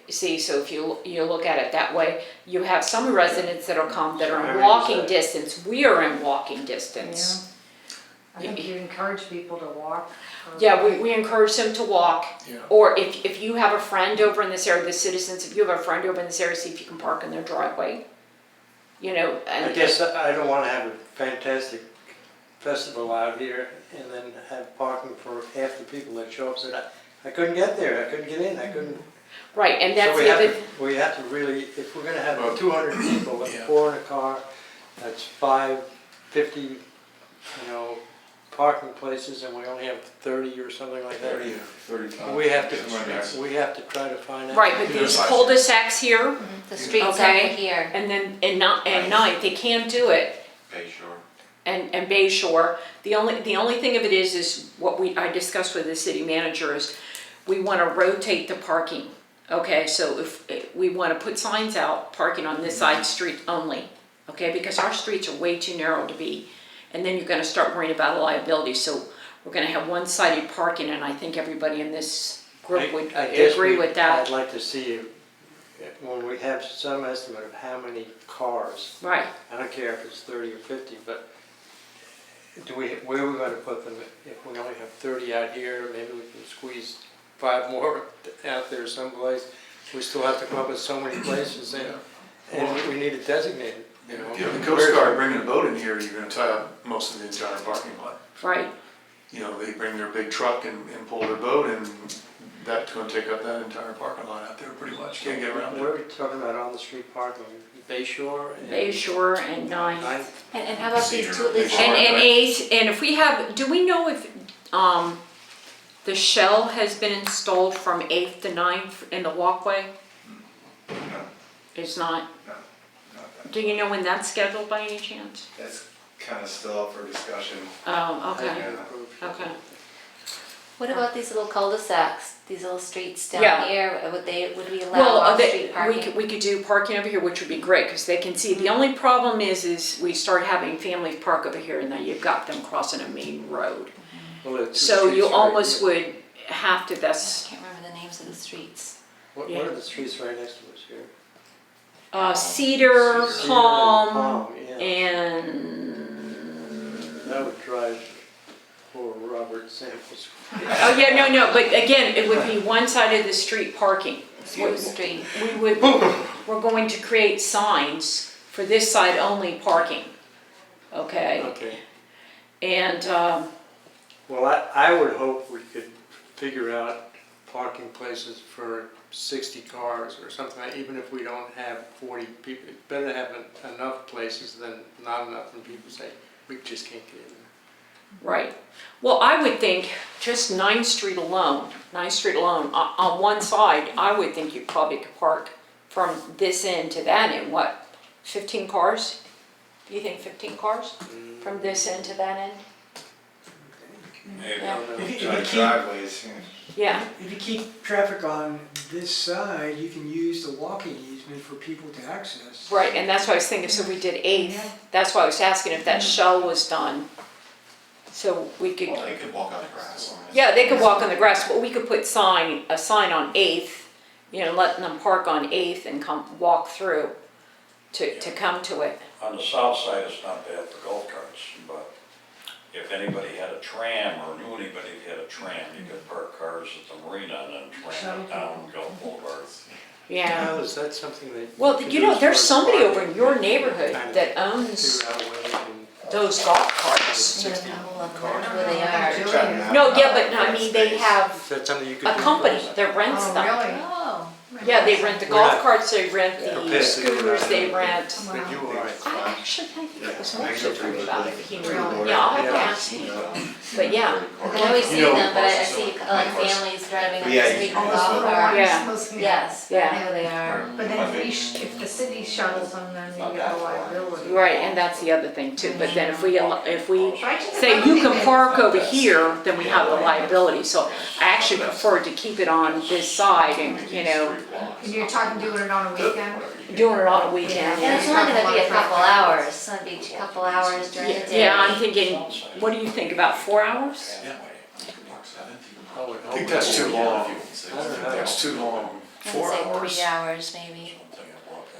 See, so if you look at it that way, you have some residents that'll come that are in walking distance. We are in walking distance. I think you encourage people to walk. Yeah, we encourage them to walk, Yeah. or if you have a friend over in this area, the citizens, if you have a friend over in this area, see if you can park in their driveway. I And guess I don't wanna have a fantastic festival out here and then have parking for half the people that show up, said, I couldn't get there, I couldn't get in, I couldn't. right, and that's So the other, we have to really, if we're gonna have 200 people, that's Yeah. 4 in a car, that's 50, parking places, and we only have 30 or something like that. 35. We have to try to find out. right, but these cul-de-sacs here, The streets over Okay. here. and then, and Ninth, they can't do it. Bay Shore. And Bay Shore. The only thing of it is what I discussed with the city manager is we want to rotate the parking. Okay, so if we want to put signs out, parking on this side street only, okay, because our streets are way too narrow to be, and then you're going to start worrying about liability. So we're going to have one-sided parking, and I think everybody in this group would I guess agree with that. I'd like to see when we have some estimate of how many cars. Right. I don't care if it's 30 or 50, but where are we gonna put them? If we only have 30 out here, maybe we can squeeze 5 more out there someplace. We still have to come up with so many places, and we need to designate it, yeah, the Coast Guard bringing a boat in here, you're gonna tie up most of the entire parking lot. Right. They bring their big truck and pull their boat, and that's gonna take up that entire parking lot out there pretty much, can't get around Where it. are we talking about on the street parking? Bay Shore? And Bay Shore and Ninth. Ninth? And how about these two, Cedar, these Bay And Eighth, and if we have, do we know if the shell has been installed from 8th to 9th in the walkway? No, It's not? no, not that. Do you know when that's scheduled by any chance? That's kind of still up for discussion. Oh, okay, Yeah. okay. What about these little cul-de-sacs, these little streets Yeah. down here, would we allow Well, off-street we parking? could do parking over here, which would be great, because they can see. The only problem is we start having families park over here, and then you've got them crossing a main road. Well, the two So you streets right almost here. would have to, I that's, can't remember the names of the streets. What yeah. are the streets right next to us here? Cedar, Cedar, Palm, yeah. and That would drive poor Robert Samples. oh, yeah, no, but again, it would be one side of the street parking. Spruce Street. We're going to create signs for this side only parking, okay? Okay. And, Well, I would hope we could figure out parking places for 60 cars or something, even if we don't have 40 people. It's better to have enough places than not enough, and people say, we just can't get in there. right, well, I would think just 9th Street alone, on one side, I would think you probably could park from this end to that end, what, 15 cars? Do you think 15 cars from this end to that end? Maybe. Yeah. Driveways, Yeah, If you keep traffic on this side, you can use the walking easement for people to access. right, and that's what I was thinking, so we did 8th, that's why I was asking if that shell was done. So we could, Well, they could walk on the grass. yeah, they could walk on the grass, but we could put a sign on 8th, letting them park on 8th and walk through to come to it. On the south side, it's not bad for golf carts, but if anybody had a tram or knew anybody that had a tram, you could park cars at the marina and then tram it down Gulf Boulevard. Yeah. Now, is that something that? Well, could you do know, as there's far as somebody over parking? in your neighborhood Kind of that owns Figure out a way we can. those golf carts. Yeah, I'll look where they are. No, yeah, but I mean, they have Is that something you could a do? for company us? that rents Oh, them. really? Oh, Yeah, they rent the We're golf not carts, they rent the prepared to do scooters, that. they rent. But you are right. I think it was Mark that told me about it. He knew. Really? Yeah, I'll have to Yeah. ask him. But yeah, I always see You know- them, but I see like families driving on Yeah, the you street can with also- golf carts. Yeah. Yes, I Yeah. know they are. But then if the city shuttles them, then you get a liability. right, and that's the other thing too, but then if we I just- say you can park over here, then we have the liability, so I actually prefer to keep it on this side and, And you're talking doing it on a weekend? doing it on a weekend. And it's only gonna be a couple hours, it's gonna be a couple hours during the day. Yeah, I'm thinking, what do you think, about 4 hours? I would I hope think that's too long. I don't know. That's too long. I would 4 say hours? 3 hours maybe.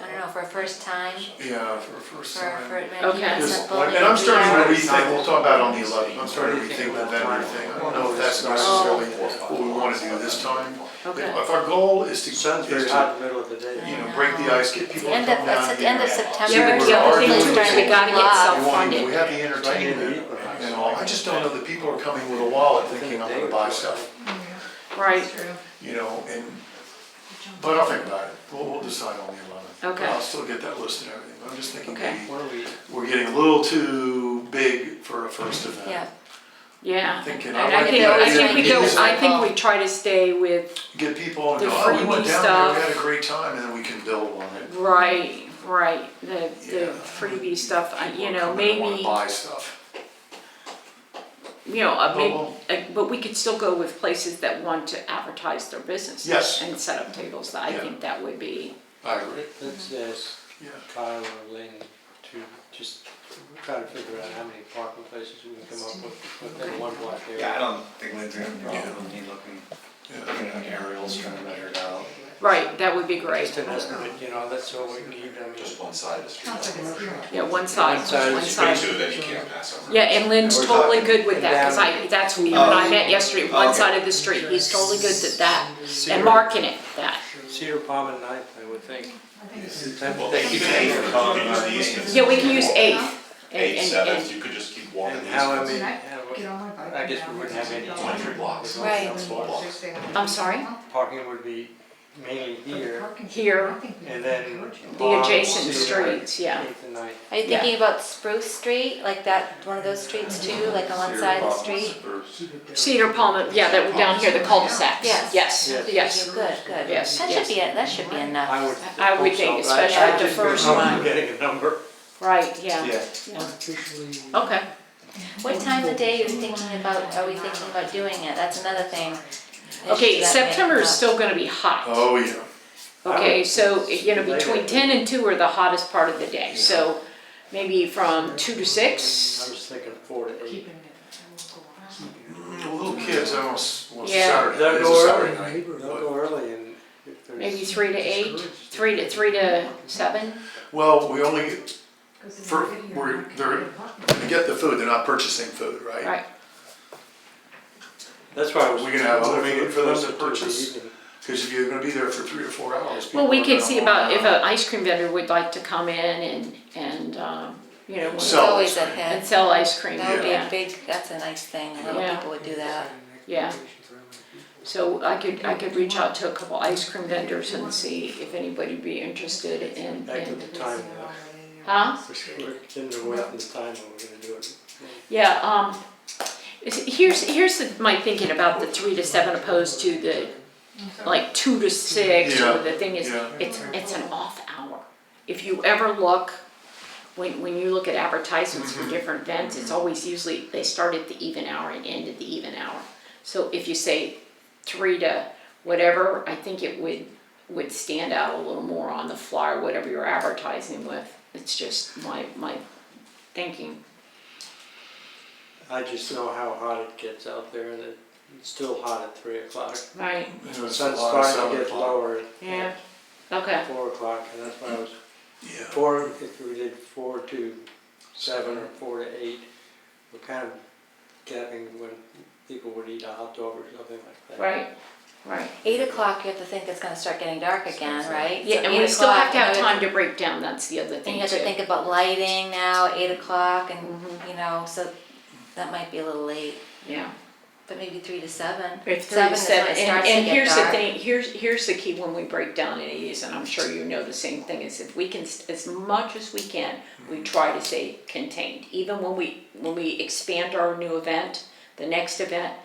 I don't know, for a first time, Yeah, for a first for time. maybe Okay. a Because- simple. And I'm starting to maybe 3 hours. rethink, we'll talk about it on the 11th, I'm starting to rethink the vendor thing. I don't know if that's necessarily what we want to do this time. Okay. If our goal is to, Sun's very is hot to, in the middle of the day. break the ice, get It's people the to end come of, down that's here. at the end of September. Yeah, but the other thing too is we gotta get We self-funded. have the entertainment and all, I just don't know that people are coming with a wallet thinking I'm gonna buy stuff, Right, That's true. but I'll think about it, we'll decide on the 11th. Okay. I'll still get that list and everything, but I'm just thinking Okay. maybe What do we, we're getting a little too big for a first event. Yeah, yeah. Thinking, And I'd I like think, to I get think we go, these- I think we try to stay with, get people and The go, oh, we went freebie down there, we stuff. had a great time, and then we can build on it. right, the Yeah. freebie stuff, People are coming to wanna maybe, buy stuff. but we could still go with places that want to advertise their business. Yes. And set up tables, I Yeah. think that would be, I agree. let's ask Yeah. Kyle or Lynn to just try to figure out how many parking places we can come up with within one block area. Yeah, I don't think Lynn's gonna have a problem with me looking Yeah. at aerials, trying to measure it out. right, that would be great. Just an estimate, that's all we need, I mean. Just one side of the street. Sounds like it's here. Yeah, one side, One side one is side. Two that you can't pass over. Yeah, and Lynn's We're totally talking- good with that, cause that's who you and I met yesterday, one Okay. side of the street, he's totally good at that, Cedar- and marking it, that. Cedar Palm and Ninth, I would think. Well, They you keep can saying- use the easements. Yeah, we can use 8th. Eight, And- seventh, you could just keep walking And these. how, I ones. mean, Get on my bike. I guess we wouldn't have any. 23 blocks. Right. I'm sorry? Parking would be mainly here, Here, and then. the Palm, adjacent Cedar, streets, yeah. Eighth and Ninth. Are you thinking about Spruce Street, like that, one of those streets too, like on one side of the street? Cedar Palm, yeah, that down here, the cul-de-sacs. Yes. Yes, Yes. yes. Good, good. Yes, That yes. should be enough. I would. I would hope think, so, but especially I the just first don't know one. I'm getting a number. Right, yeah. Artificially. Okay. What time of day are we thinking about doing it? That's another thing. Okay, Issue that may September is come up. still gonna be hot. Oh, yeah. Okay, so, between 10 and 2 are the hottest part of the day, so maybe from 2 to I 6. was thinking 4 to 8. Little kids, almost, Yeah. Saturday, They'll it's a go Saturday early, night. they'll go early and if there's. Maybe 3 to 8, 3 to 7. Well, we only, they're gonna get the food, they're not purchasing food, right? Right. That's why I was. We're gonna have other moving food it for them closer to the purchase. evening. Because if you're gonna be there for 3 or 4 hours. Well, we people are could gonna see want- about if an ice cream vendor would like to come in and It's Sell always ice a cream. hit. and sell ice cream, That would be a yeah, big, that's a nice thing, a lot Yeah. of people would do that. yeah. So I could reach out to a couple ice cream vendors and see if anybody would be interested in, Back to the time huh? we're getting away from the time when we're gonna do it. Yeah, here's my thinking about the 3 to 7 opposed to the, like, 2 to 6, Yeah, or the thing is, yeah. it's an off hour. If you ever look, when you look at advertisements for different events, it's always usually, they start at the even hour and end at the even hour. So if you say 3 to whatever, I think it would stand out a little more on the flyer, whatever you're advertising with. It's just my thinking. I just know how hot it gets out there, and it's still hot at 3 o'clock. Right, You know, it's Sun's a lot of starting to 7 get o'clock. lower yeah, at okay, 4 o'clock, and that's why I was, Yeah. 4, if we did 4 to 7 or 4 to 8, we're kind of gapping when people would eat a hot dog or something like that. right. 8 o'clock, you have to think it's gonna start getting dark again, right? Yeah, So and 8 we still have o'clock, to have you know, time to break down, that's the other And thing you have to too. think about lighting now, 8 o'clock, and, Mhm. you know, so that might be a little late, Yeah. but maybe 3 to 7. If 3 7 to is when 7, it starts to and get here's the dark. thing, here's the key when we break down any of these, and I'm sure you know the same thing, is if we can, as much as we can, we try to stay contained. Even when we expand our new event, the next event,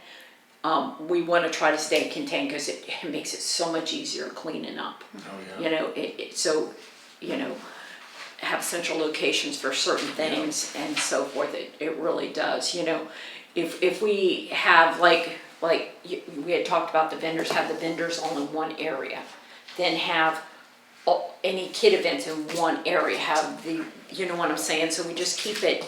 we wanna try to stay contained, cause it makes it so much easier cleaning up. Oh, yeah. You know, so, you know, have central locations for certain things and so forth, it really does, you know. If we have we had talked about the vendors, have the vendors all in one area, then have any kid events in one area, have the, you know what I'm saying, so we just keep it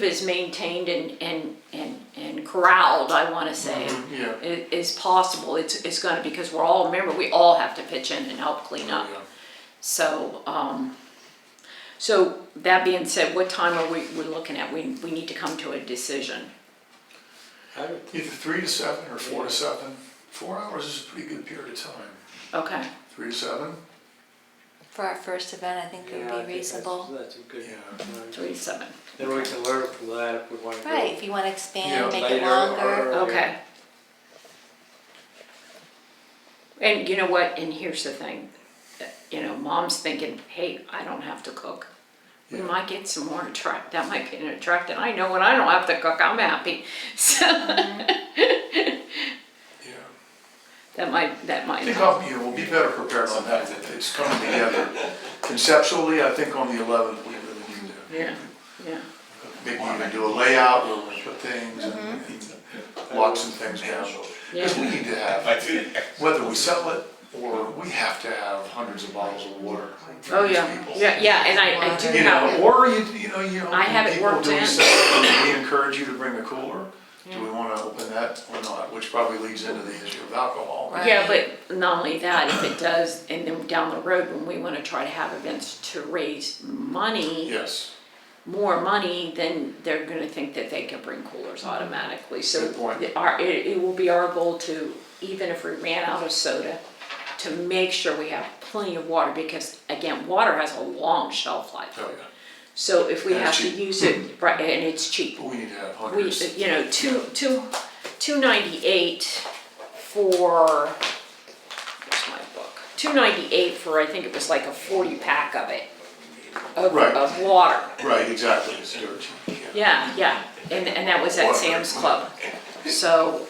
as maintained and corralled, I wanna say, Yeah. as possible. It's gonna, because we're all, remember, we all have to pitch in and help clean up. Oh, yeah. So that being said, what time are we're looking at? We need to come to a decision. I would think Either 3 to 7 or 4 to 7. 4 hours is a pretty good period of time. Okay, 3 to 7? For our first event, I think it Yeah, I would think be reasonable. That's a good, Yeah. 3 to 7. then we can learn from that if we want to go. Right, if you wanna expand, Yeah, make it later longer. or- Okay. And you know what, and here's the thing, you know, mom's thinking, hey, I don't have to cook. We Yeah. might get some more attract, that might be an attract, and I know when I don't have to cook, I'm happy. So, Yeah. that might I think we'll be better prepared on that. It's coming together. Conceptually, I think on the 11th, we really need to yeah. maybe even do a layout where we put things and lock some things down. Because we need to have, whether we sell it or we have to have hundreds of bottles of water. for Oh, these yeah, people. yeah, and I do You know, have, or you know, I have it people, worked do we in. say, we encourage you to bring a cooler? Do we wanna open that or not? Which probably leads into the issue of alcohol. Right. yeah, but not only that, if it does, and then down the road, when we wanna try to have events to raise money, Yes, more money, then they're gonna think that they can bring coolers automatically. So Good point. it will be our goal to, even if we ran out of soda, to make sure we have plenty of water, because again, water has a long shelf life. oh yeah, So if we And have it's to cheap. use it, right, and it's cheap. but we need to have We, hundreds. you know, $2.98 for, where's my book? $2.98 for, I think it was like a 40 pack of it, Right. of water. Right, exactly, it's dirt cheap, yeah. Yeah, and that was at Sam's Club. So,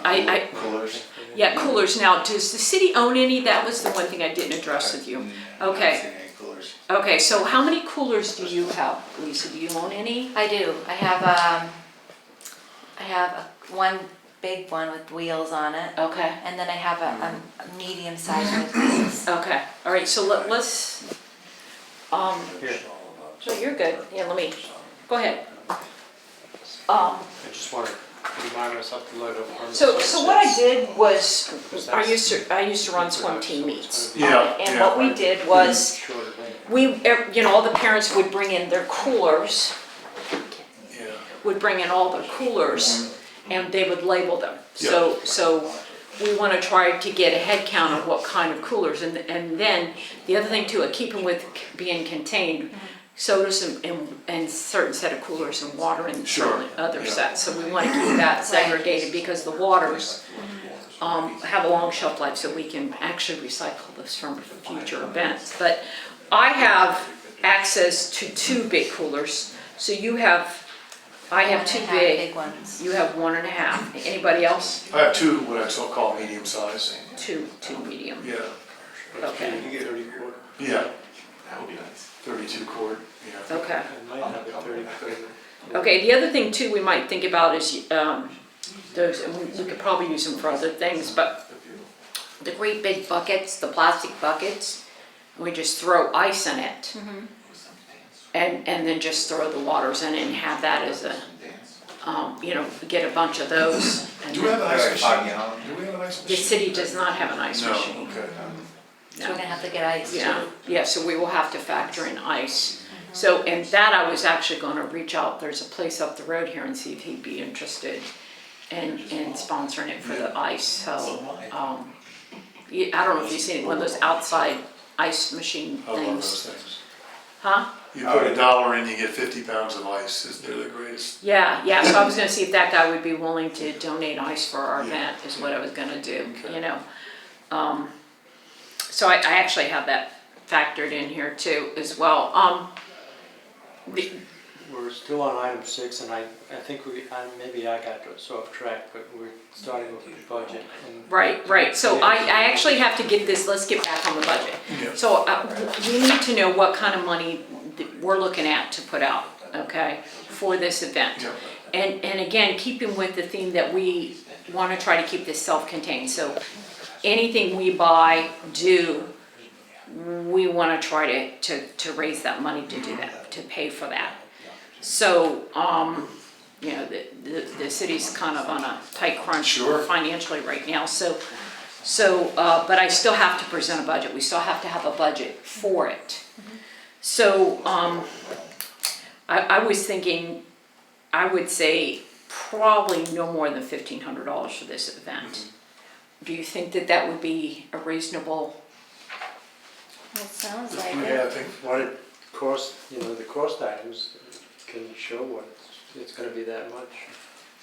I- Coolers. yeah, coolers. Now, does the city own any? That was the one thing I didn't address with you. Okay. Not seeing any coolers. Okay, so how many coolers do you have, Lisa? Do you own any? I do, I have one big one with wheels on it, Okay. and then I have a medium size with wheels. Okay, all right, so let's, Here, no, you're good. Yeah, let me, go ahead. I just want to remind myself to load up on the. So what I did was, Because I that's- used to run swim team meets. Yeah, And yeah. what we did was, Shorter than- you know, all the parents would bring in their coolers, Yeah. would bring in all their coolers, and they would label them. So we wanna try to get a head count of what kind of coolers, and then, the other thing too, keeping with being contained, sodas and certain set of coolers and water in Sure, certain other yeah. sets. So we wanna keep that segregated, because the waters, have a long shelf life, so we can actually recycle this from future events. But I have access to 2 big coolers, so I have 2 1.5 big ones. you have 1.5. Anybody else? I have 2, what I call medium size. 2 medium. Yeah, Okay, You get 30 quart. yeah, That would be nice. 32 quart, yeah. okay. I might have a 30 quart. Okay, the other thing too we might think about is, those, and we could probably use them for other things, but the great big buckets, the plastic buckets, we just throw ice in it. And then just throw the waters in and have that as a, get a bunch of those. And Do we have an then- ice Like 5 machine? gallon? Do we have an ice The machine? city does not have an ice No, machine. okay. So we're gonna have to get ice too. Yeah, so we will have to factor in ice. So, and that I was actually gonna reach out, there's a place up the road here and see if he'd be interested in sponsoring it for the ice, so, I don't know if you've seen one of those outside ice machine I love those things. things. Huh? You put $1 in, you get 50 pounds of ice, they're the greatest. Yeah, so I was gonna see if that guy would be willing to donate ice for our event, is what I was gonna do, Okay. you know? So I actually have that factored in here too as well. We're still on item 6, and I think maybe I got us off track, but we're starting with the budget. And Right, so I actually have to get this, let's get back on the budget. Yeah. So we need to know what kind of money that we're looking at to put out, okay, for this event. Yeah. And again, keeping with the theme that we wanna try to keep this self-contained, so anything we buy, we wanna try to raise that money to do that, to pay for that. So, the city's kind of on a tight crunch Sure. financially right now, so, but I still have to present a budget, we still have to have a budget for it. So, I was thinking, I would say probably no more than $1,500 for this event. Do you think that that would be a reasonable? It sounds like Yeah, I it. think, What it costs, the cost items can show what it's gonna be that much.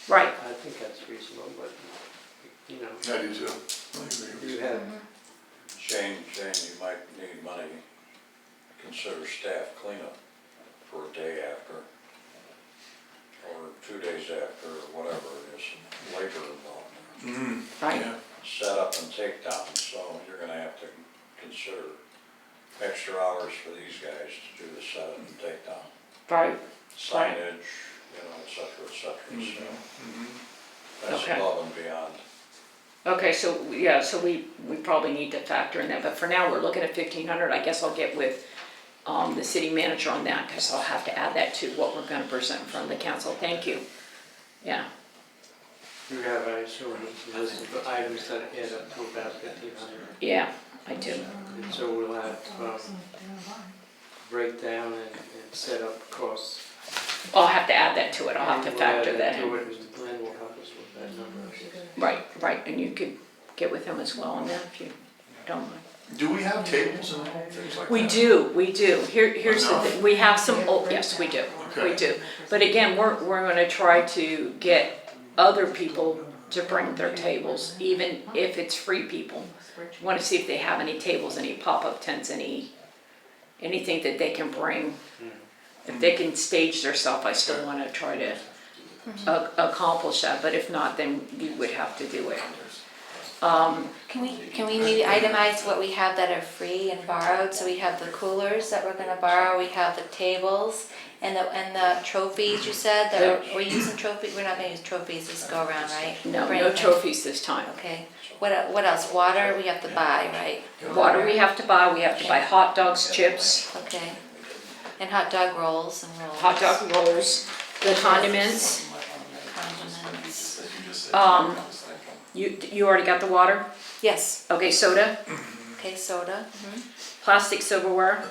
Right, I think that's reasonable, but, I do too. I agree with you you. have, Shane, you might need money, consider staff cleanup for a day after, or 2 days after, or whatever it is, labor involved. Mhm, right, yeah. Set up and take down, so you're gonna have to consider extra hours for these guys to do the setup and take down. right, Signage, et cetera, so Mhm. that's Okay. above and beyond. okay, so, yeah, so we probably need to factor in that, but for now, we're looking at 1,500, I guess I'll get with the city manager on that, cause I'll have to add that to what we're gonna present in front of the council, thank you. Yeah, you have, I assume, a list of items that add up to about 1,500. yeah, I do, And so we'll have breakdown and set up costs. I'll have to add that to it, I'll have to And we'll add factor that to in. it, Mr. Glenn will help us with that number. Right, and you could get with him as well on that if you don't mind. Do we have tables and things like that? We do. Here's the Enough? thing, we have some, yes, we do, we Okay. do. But again, we're gonna try to get other people to bring their tables, even if it's free people. Wanna see if they have any tables, any pop-up tents, anything that they can bring. If they can stage their stuff, I still wanna try to accomplish that, but if not, then we would have to do it. Can we maybe itemize what we have that are free and borrowed? So we have the coolers that we're gonna borrow, we have the tables, and the trophies you said, that we're using trophies, we're not gonna use trophies this go around, right? No, For no anything? trophies this time. Okay, what else? Water, we have to buy, right? Water we have to buy hot dogs, chips, Okay, and hot dog rolls and rolls. hot dog rolls, the condiments. Condiments. You already got the water? Yes, Okay, soda, okay, soda, plastic silverware,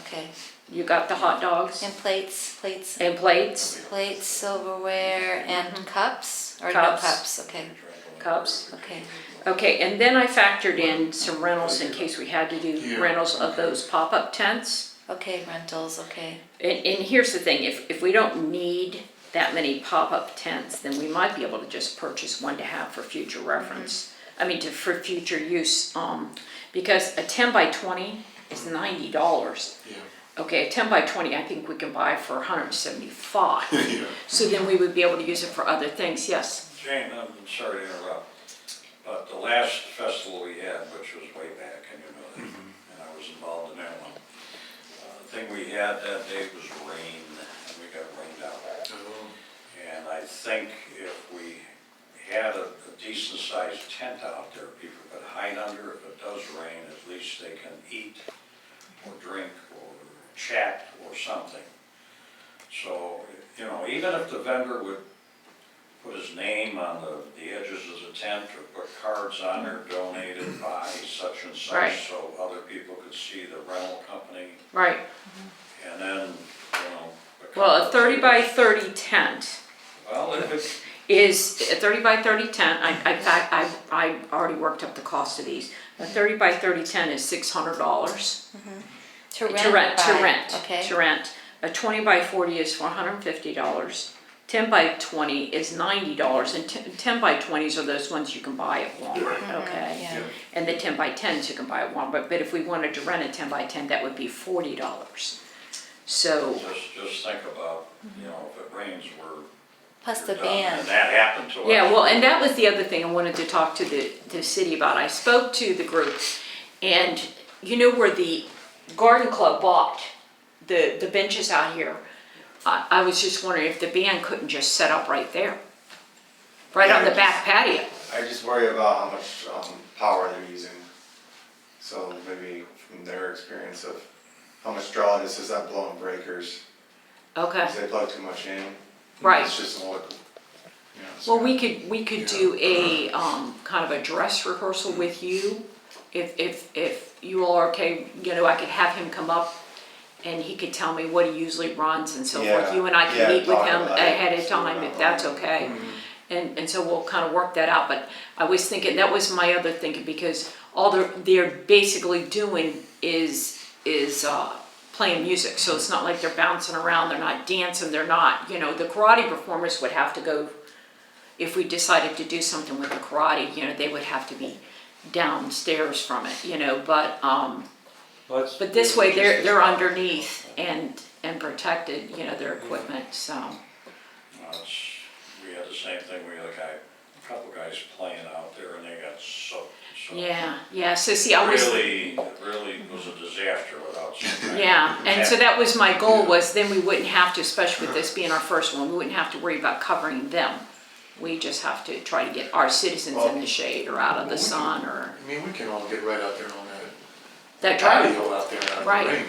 okay. you got the hot dogs And plates, and plates, silverware, and cups? Or no Cups. cups, okay, cups. okay. Okay, and then I factored in some rentals in case we had to do Yeah, rentals of those pop-up tents. Okay, rentals, okay. And here's the thing, if we don't need that many pop-up tents, then we might be able to just purchase one to have for future reference. I mean, for future use, because a 10 by 20 is $90. Yeah. Okay, a 10 by 20, I think we can buy for 175. Yeah. So then we would be able to use it for other things, yes. Jane, I'm sorry to interrupt, but the last festival we had, which was way back, and you know that, and I was involved in that one. The thing we had that day was rain, and we got rained out. think if we had a decent sized tent out there, people could hide under if it does rain, at least they can eat or drink or chat or something. So, you know, even if the vendor would put his name on the edges of the tent or put cards on there, donated by such and Right. such, so other people could see the rental company, Right. and then, you know. Well, a 30 by 30 tent Well, if it's, is a 30 by 30 tent. In fact, I already worked up the cost of these. A 30 by 30 tent is $600 To rent to or rent. buy? Okay. To rent. A 20 by 40 is $450. 10 by 20 is $90, and 10 by 20s are those ones you can buy at Walmart, okay? Yeah. And the 10 by 10s you can buy at Walmart, but if we wanted to rent a 10 by 10, that would be $40. So, just think about, you know, if it rains, Plus we're the done. band. And that happened to us. yeah, well, and that was the other thing I wanted to talk to the city about. I spoke to the group, and you know where the garden club bought the benches out here? I was just wondering if the band couldn't just set up right there, right on the back patio. I just worry about how much power they're using. So maybe from their experience of how much draw it is that blowing breakers, Okay, because they plug too much in. Right. It's just an oil, you know. well, we could do a, kind of a dress rehearsal with you. If you all are okay, you know, I could have him come up and he could tell me what he usually runs and so forth. Yeah, You and I yeah, can meet with talk him about it, ahead of see time what if that's I'm- okay. And so we'll kind of work that out, but I was thinking, that was my other thinking, because all they're basically doing is playing music, so it's not like they're bouncing around, they're not dancing, they're not, you know, the karate performers would have to go, if we decided to do something with the karate, you know, they would have to be downstairs from it, you know, but this way, they're underneath and protected, you know, their equipment, so. We had the same thing, we had a couple guys playing out there and they got soaked, so. Yeah, so see, I was, Really was a disaster without some. yeah, and so that was my goal, was then we wouldn't have to, especially with this being our first one, we wouldn't have to worry about covering them. We just have to try to get our citizens in the shade or out of the sun or I mean, we can all get right out there on that that drive. patio out there out in Right. the rain.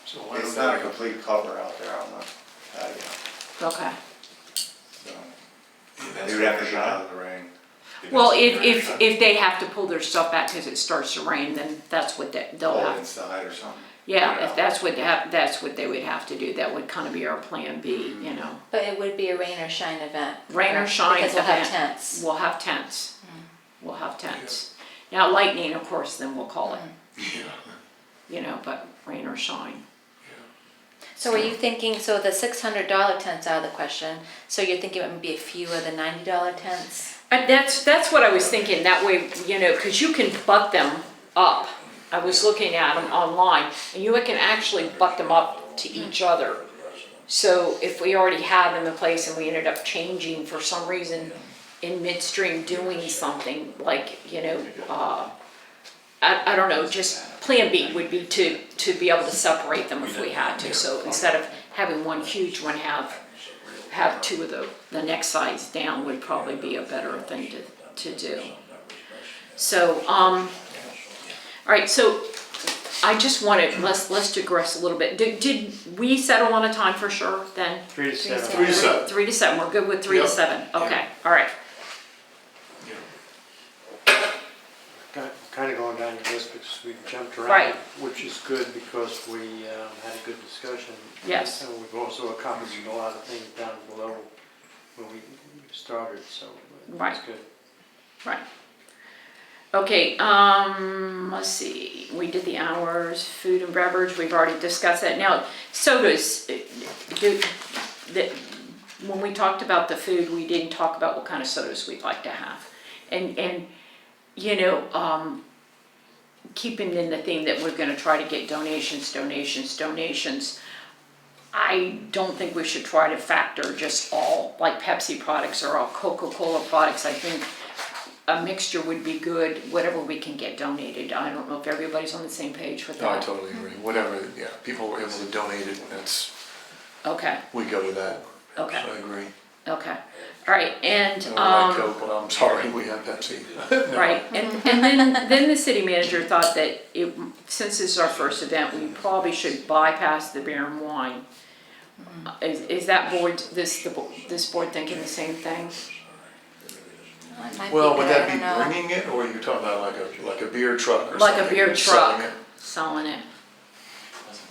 So why It's don't not a we- complete cover out there on the patio, Okay. so they would have to get out of the rain. Well, if they have to pull their stuff back because it starts to rain, then that's what they'll Pull have. inside or something. Yeah, if that's what they would have to do, that would kind of be our plan B, you know. But it would be a rain or shine event. Rain or correct? shine Because we'll have event. tents. We'll have tents. We'll have tents. Now lightning, of course, then we'll call it, Yeah, you know, but rain or shine. So are you thinking, so the $600 tent's out of the question, so you're thinking it would be a few of the $90 tents? That's what I was thinking, that way, you know, because you can butt them up. I was looking at them online, and you can actually butt them up to each other. So if we already had them in place and we ended up changing for some reason in midstream doing something, like, you know, I don't know, just plan B would be to be able to separate them if we had to. So instead of having one huge one, have two of the next size down would probably be a better thing to do. So, all right, so I just wanted, let's digress a little bit. Did we settle on a time for sure then? 3 to 7. 3 to 7. 3 to 7, we're good with 3 to Yep. 7, okay, all right. Kind of going down your list because we jumped around, Right. which is good because we had a good discussion. Yes. And we've also accomplished a lot of things down below when we started, so Right. that's good. Right. Okay, let's see, we did the hours, food and beverage, we've already discussed that. Now, sodas, when we talked about the food, we didn't talk about what kind of sodas we'd like to have. And you know, keeping in the theme that we're gonna try to get donations. I don't think we should try to factor just all, like Pepsi products or all Coca-Cola products. I think a mixture would be good, whatever we can get donated. I don't know if everybody's on the same page with No, I that. totally agree. Whatever, yeah, people were able to donate it, that's, Okay, we go with that. Okay. So I agree. okay. Right, and, And we like Coke, but I'm sorry, we have Pepsi. No. right, and then the city manager thought that it, since this is our first event, we probably should bypass the beer and wine. Is that board, this board thinking the same thing? It might be Well, would good, I that be don't know. bringing it, or are you talking about like a beer truck or something? Like a beer and selling truck, it? selling it.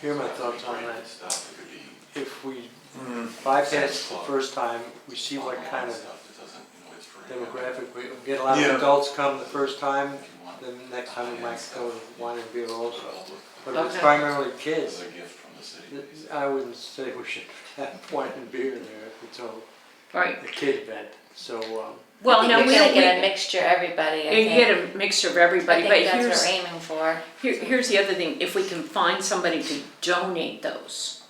Here are my thoughts on that. Stuff, it could be If we bypass the first time, we see what kind of stuff that doesn't, it's for demographic, we get a lot Yeah. of adults come the first time, then next time we might go to wine and beer also. But if it's Okay. primarily kids, It's a gift from the city. I wouldn't say we should have wine and beer there if it's Right, a kid event, so, well, I no, think we you're don't, gonna get a mixture, everybody, I you think. get a mixture of everybody, I but think that's what here's, we're aiming for. here's the other thing, if we can find somebody to donate those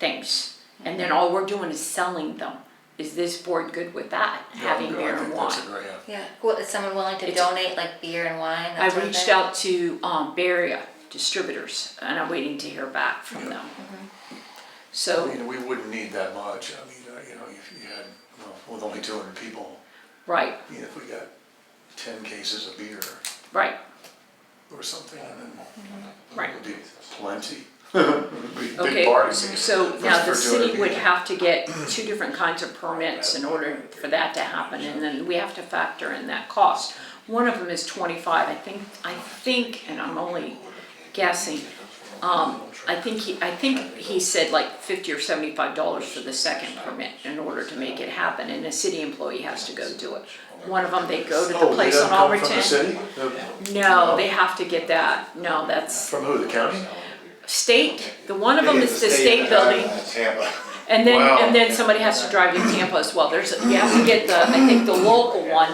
things, and then all we're doing is selling them, is this board good with that, having Yeah, beer I and think wine? that's a great, Yeah, well, is someone willing to It's- donate like beer and wine? I that sort of reached thing? out to Beria Distributors, and I'm waiting to hear back from them. I So, mean, we wouldn't need that much, I mean, if you had, with only 200 people, right, you know, if we got 10 cases of beer right, or something, and then right. it would be plenty. It'd be a big Okay, party. so for- now for the 200 city would people. have to get 2 different kinds of permits in order for that to happen, and then we have to factor in that cost. One of them is 25, I think, and I'm only guessing, I think he said like $50 or $75 for the second permit in order to make it happen, and a city employee has to go do it. One of them, they go to the Oh, they place doesn't on come from the Alberton. city? No, they have to get that, no, that's From who, the county? state, one of them is the state building. Tampa. And then, Wow. and then somebody has to drive to Tampa as well. You have to get the, I think the local one,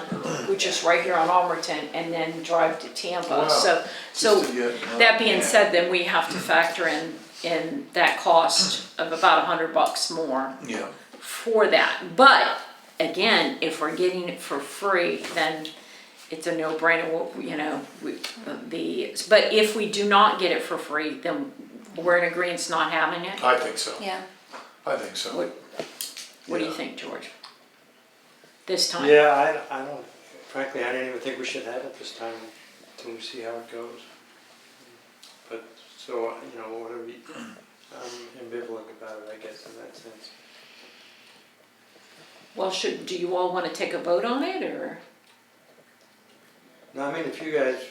which is right here on Almerton, and then drive to Tampa. Wow. So Just to get- that being said, then we have to factor in that cost of about $100 more Yeah, for that. But again, if we're getting it for free, then it's a no-brainer, but if we do not get it for free, then we're in agreement not having it. I think so, Yeah, I think so. What do you think, George? This time? yeah, I don't, frankly, I didn't even think we should have it this time until we see how it goes. But, so, whatever, I'm ambivalent about it, I guess, in that sense. Well, do you all want to take a vote on it, or? No, I mean, if you guys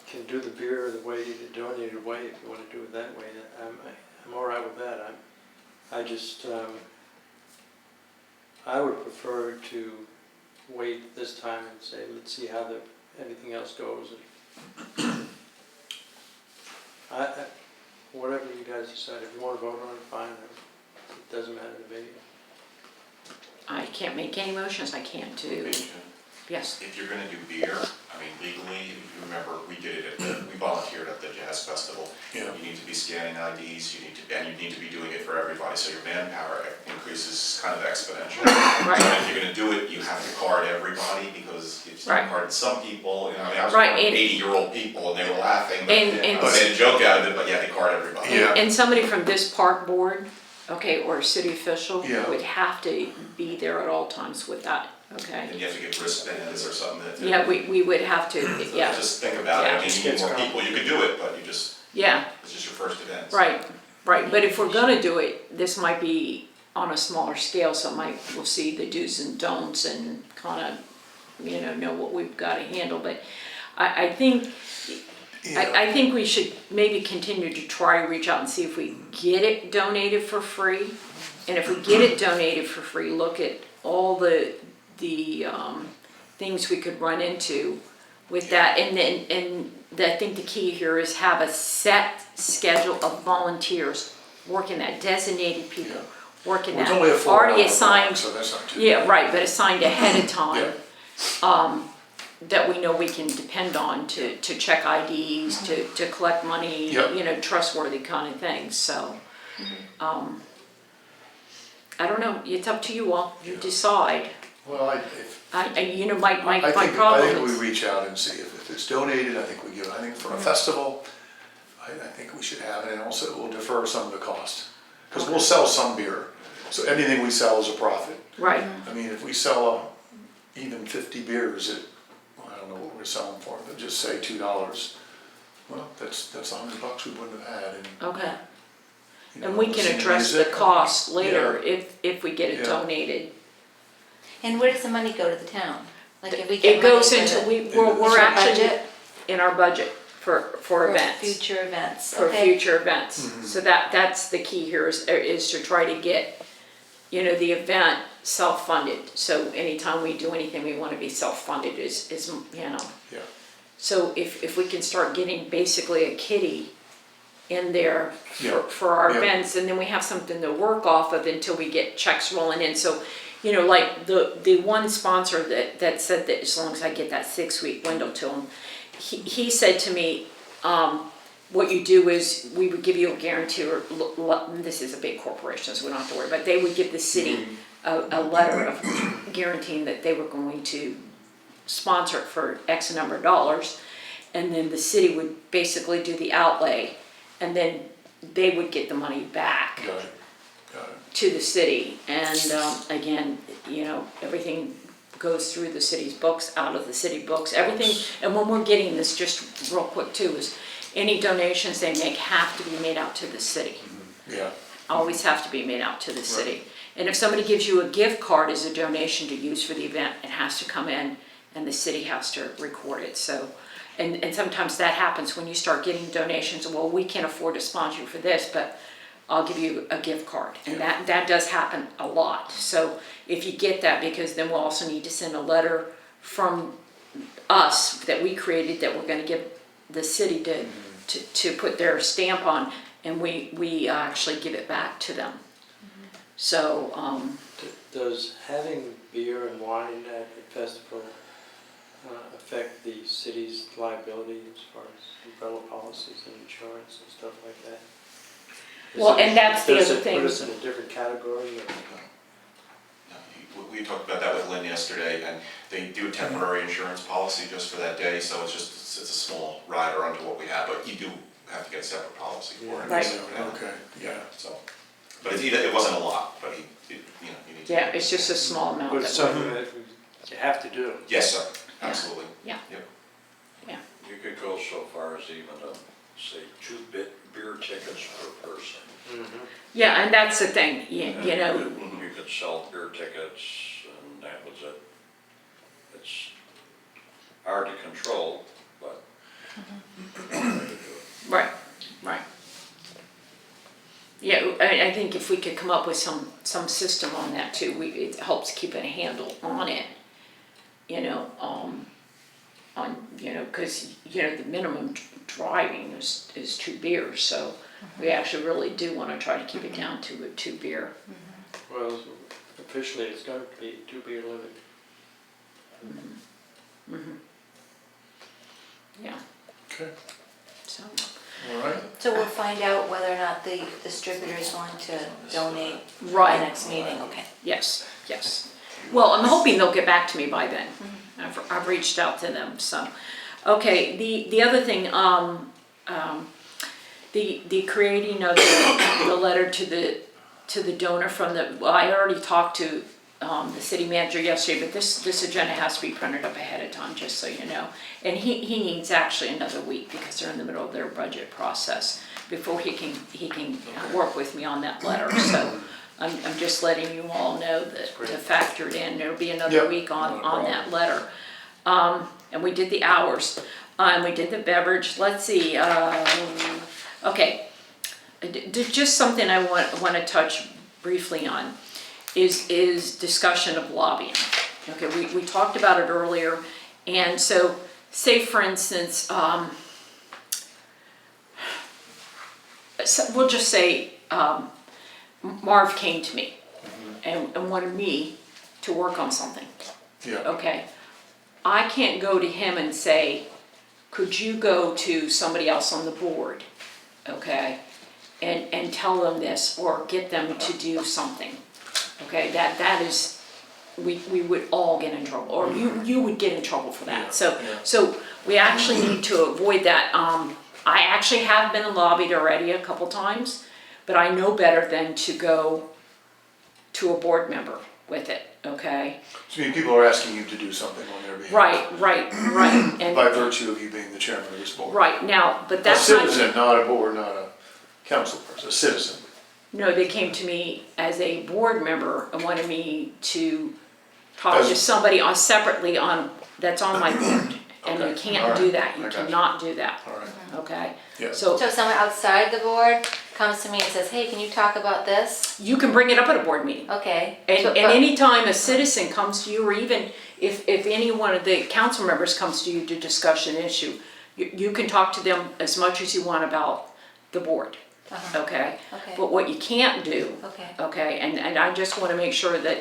can do the beer the way, the donated way, if you wanna do it that way, I'm all right with that. I just, I would prefer to wait this time and say, let's see how everything else goes. Whatever you guys decide, if you wanna vote on it, fine, it doesn't matter to me. I can't make any motions, I can't do, yes. If you're gonna do beer, I mean, legally, if you remember, we volunteered at the Jazz Festival. Yeah. You need to be scanning IDs, and you need to be doing it for everybody, so your manpower increases kind of exponentially. Right. And if you're gonna do it, you have to card everybody, because if you Right. carded some people, I mean, I was Right, carding and- 80-year-old people, and they were laughing, but And- I made a joke out of it, but yeah, they card everybody. Yeah. And somebody from this park board, okay, or a city official, Yeah. would have to be there at all times with that, okay? And you have to get wristbands or something that. Yeah, we would have to, So yeah, Just think about it, Yeah. I mean, you need more people, you could do it, but yeah, it's just your first event. right, but if we're gonna do it, this might be on a smaller scale, so we'll see the do's and don'ts and kinda, know what we've gotta handle, but I think, Yeah. I think we should maybe continue to try to reach out and see if we get it donated for free. And if we get it donated for free, look at all the things we could run into with that. And I think the key here is have a set schedule of volunteers working that, designated people working Well, that. it's only a 4-hour Already block, assigned, so that's not too. yeah, right, but assigned ahead of time. That we know we can depend on to check IDs, to collect money, Yep. trustworthy kind of things, so. I don't know, it's up to you all, you decide. Well, I My problem think we is, reach out and see if it's donated, I think we give, I think for a festival, I think we should have it, and also we'll defer some of the cost. Because we'll sell some beer, So anything we sell is a profit. Right, I mean, if we sell even 50 beers at, I don't know what we're selling for, but just say $2, well, that's $100 we wouldn't have had. And, okay. you know, And we the can senior address the music, cost later if we get it Yeah. donated. And where does the money go to the town? Like if we get It money goes for into, the- we're for actually budget? in our budget for For events. future events, For okay. future events. So that's the key here is to try to get, you know, the event self-funded. So anytime we do anything, we want to be self-funded is, you know. Yeah. So if we can start getting basically a kitty in there Yeah. for our Yeah. events, and then we have something to work off of until we get checks rolling in. So, you know, like the one sponsor that said that as long as I get that 6-week window to him, he said to me, what you do is we would give you a guarantee, or this is a big corporation, so we don't have to worry, but they would give the city a letter of guaranteeing that they were going to sponsor it for X number of dollars, and then the city would basically do the outlay, and then they would get the money back Got it, got it. to the city. And again, you know, everything goes through the city's books, out of the city books, everything. And when we're getting this, just real quick too, is any donations they make have to be made out to the city. Yeah, Always have to be made out to the city. And if somebody gives you a gift card as a donation to use for the event, it has to come in and the city has to record it. So, and sometimes that happens when you start getting donations. Well, we can't afford to sponsor you for this, but I'll give you a gift card. And that does happen a lot. So if you get that, because then we'll also need to send a letter from us that we created that we're gonna give the city to put their stamp on, and we actually give it back to them. So, Does having beer and wine at the festival affect the city's liability as far as umbrella policies and insurance and stuff like that? well, and that's the Does other it thing. put us in a different category or? We talked about that with Lynn yesterday, and they do a temporary insurance policy just for that day, so it's a small rider onto what we have, but you do have to get a separate policy for it. Right. okay, yeah. So, but it wasn't a lot, but you need to. Yeah, it's just a small amount. But it's that something that you have to do. Yes, sir, absolutely. Yeah. Yep. You could go so far as even to say 2 beer tickets per person. Yeah, and that's the thing, you know, You could sell beer tickets and that was it. It's hard to control, but. right. Yeah, I think if we could come up with some system on that too, it helps keep a handle on it, you know, because, you know, the minimum driving is 2 beers, so we actually really do want to try to keep it down to a 2 beer. Well, officially, it's going to be 2 beer limit. Yeah, Okay, so, all right. So we'll find out whether or not the distributor is going to donate by Right. next meeting, okay. yes. Well, I'm hoping they'll get back to me by then. I've reached out to them, so. Okay, the other thing, the creating of the letter to the donor from well, I already talked to the city manager yesterday, but this agenda has to be printed up ahead of time, just so you know. And he needs actually another week because they're in the middle of their budget process before he can work with me on that letter. So I'm just letting you all know that to factor it in. There'll be another Yep, week not a on problem. that letter. And we did the hours, and we did the beverage. Let's see. Okay, just something I want to touch briefly on is discussion of lobbying. Okay, we talked about it earlier, and so say for instance, we'll just say Marv came to me and wanted me to work on something. Yeah, Okay, I can't go to him and say, could you go to somebody else on the board, okay, and tell them this, or get them to do something, okay, that is, we would all get in trouble, or you would get in trouble for that, so we actually need to avoid that. I actually have been lobbied already a couple times, but I know better than to go to a board member with it, okay? So, I mean, people are asking you to do something on their behalf. Right, and. By virtue of you being the chairman of this board. Right, now, but A that's not. citizen, not a board, not a council person, a citizen. No, they came to me as a board member and wanted me to talk to As- somebody on separately that's on my board. And you Okay, can't alright, do that, I you got you. cannot do that, All right. okay? Yeah. So So if someone outside the board comes to me and says, hey, can you talk about this? you can bring it up at a board meeting. Okay. And, So- and but- anytime a citizen comes to you, or even if any one of the council members comes to you to discuss an issue, you can talk to them as much as you want about the board, Uh-huh. okay? Okay. But what you can't do, Okay. okay, and I just wanna make sure that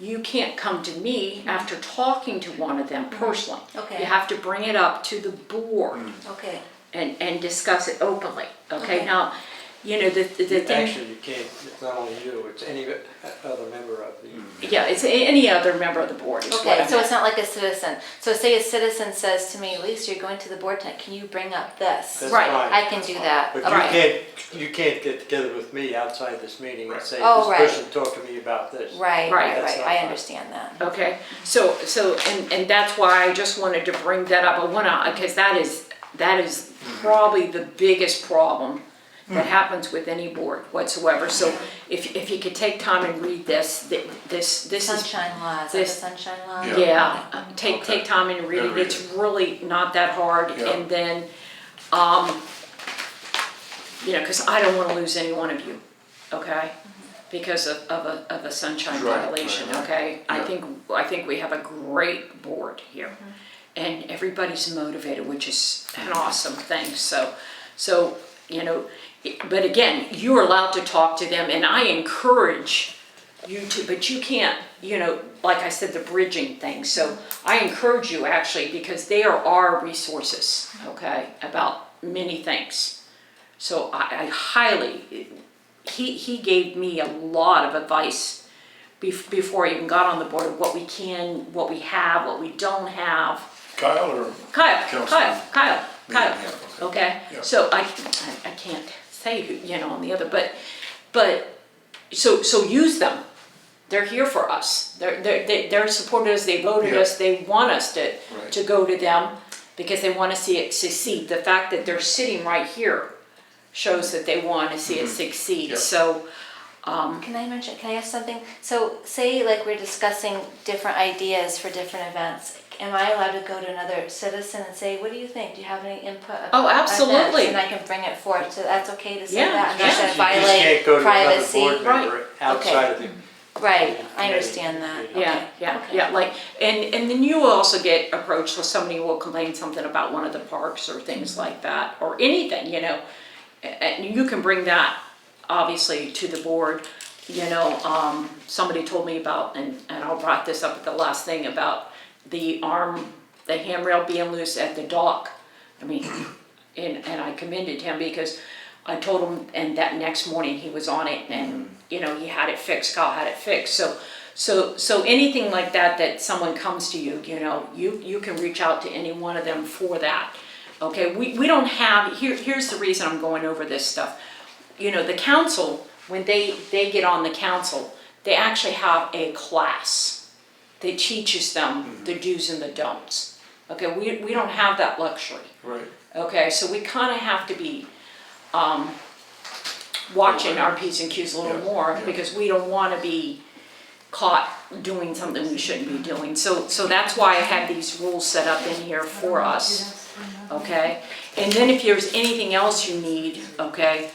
you can't come to me after talking to one of them personally. Okay. You have to bring it up to the board Okay. and discuss it openly, okay? Okay. Now, you know, the thing. Actually, you can't, it's not only you, it's any other member of the. Yeah, it's any other member of the board is what I Okay, so meant. it's not like a citizen. So say a citizen says to me, Lisa, you're going to the board tonight, can you bring up this? That's Right. fine. I can do that. But Okay. you can't get together with me outside this meeting and say, Oh, right. this person talked to me about this. Right, Right. right, That's right, not I fine. understand that. Okay, so, and that's why I just wanted to bring that up. I wanna, because that is probably the biggest problem that happens with any board whatsoever. So if you could take time and read this is. Sunshine law, is that the this- sunshine law? Yeah. Yeah, take Okay. time and read Yeah, it, read it's really not that hard, Yeah. and then, you know, cause I don't wanna lose any one of you, okay? Because of a sunshine Right, violation, right, right. okay? Yeah. I think we have a great board here, and everybody's motivated, which is an awesome thing, so, you know, but again, you're allowed to talk to them, and I encourage you to, but you can't, you know, like I said, the bridging thing, so I encourage you actually, because they are our resources, okay, about many things. So I highly, he gave me a lot of advice before I even got on the board, of what we can, what we have, what we don't have. Kyle or? Kyle, Councilman. Kyle, Yeah, okay. okay? Yeah. So I can't say who, you know, on the other, but, so use them. They're here for us. They're supported us, they voted Yeah. us, they want us to Right. go to them because they wanna see it succeed. The fact that they're sitting right here shows that they wanna see it succeed, Yeah. so, Can I ask something? So say like we're discussing different ideas for different events. Am I allowed to go to another citizen and say, what do you think? Do you have any input? about Oh, absolutely. events?" And I can bring it forth, so that's okay to say Yeah, that? I'm not yeah. gonna You just can't violate go to another privacy? board member Okay. outside of the. Right, I understand that. yeah, Okay, okay. yeah, like, and then you will also get approached with somebody who will complain something about one of the parks or things like that, or anything, you know. And you can bring that, obviously, to the board, you know, somebody told me about, and I brought this up at the last thing, about the handrail being loose at the dock. I mean, and I commended him because I told him, and that next morning he was on it, and, you know, he had it fixed, Kyle had it fixed, so anything like that someone comes to you, you know, you can reach out to any one of them for that. Okay, we don't have, here's the reason I'm going over this stuff. You know, the council, when they get on the council, they actually have a class that teaches them the do's and the don'ts. Okay, we don't have that luxury. Right. Okay, so we kind of have to be watching our P's and Q's a little Yeah, more, yeah. because we don't want to be caught doing something we shouldn't be doing. So that's why I had these rules set up in here for us, okay? And then if there's anything else you need, okay,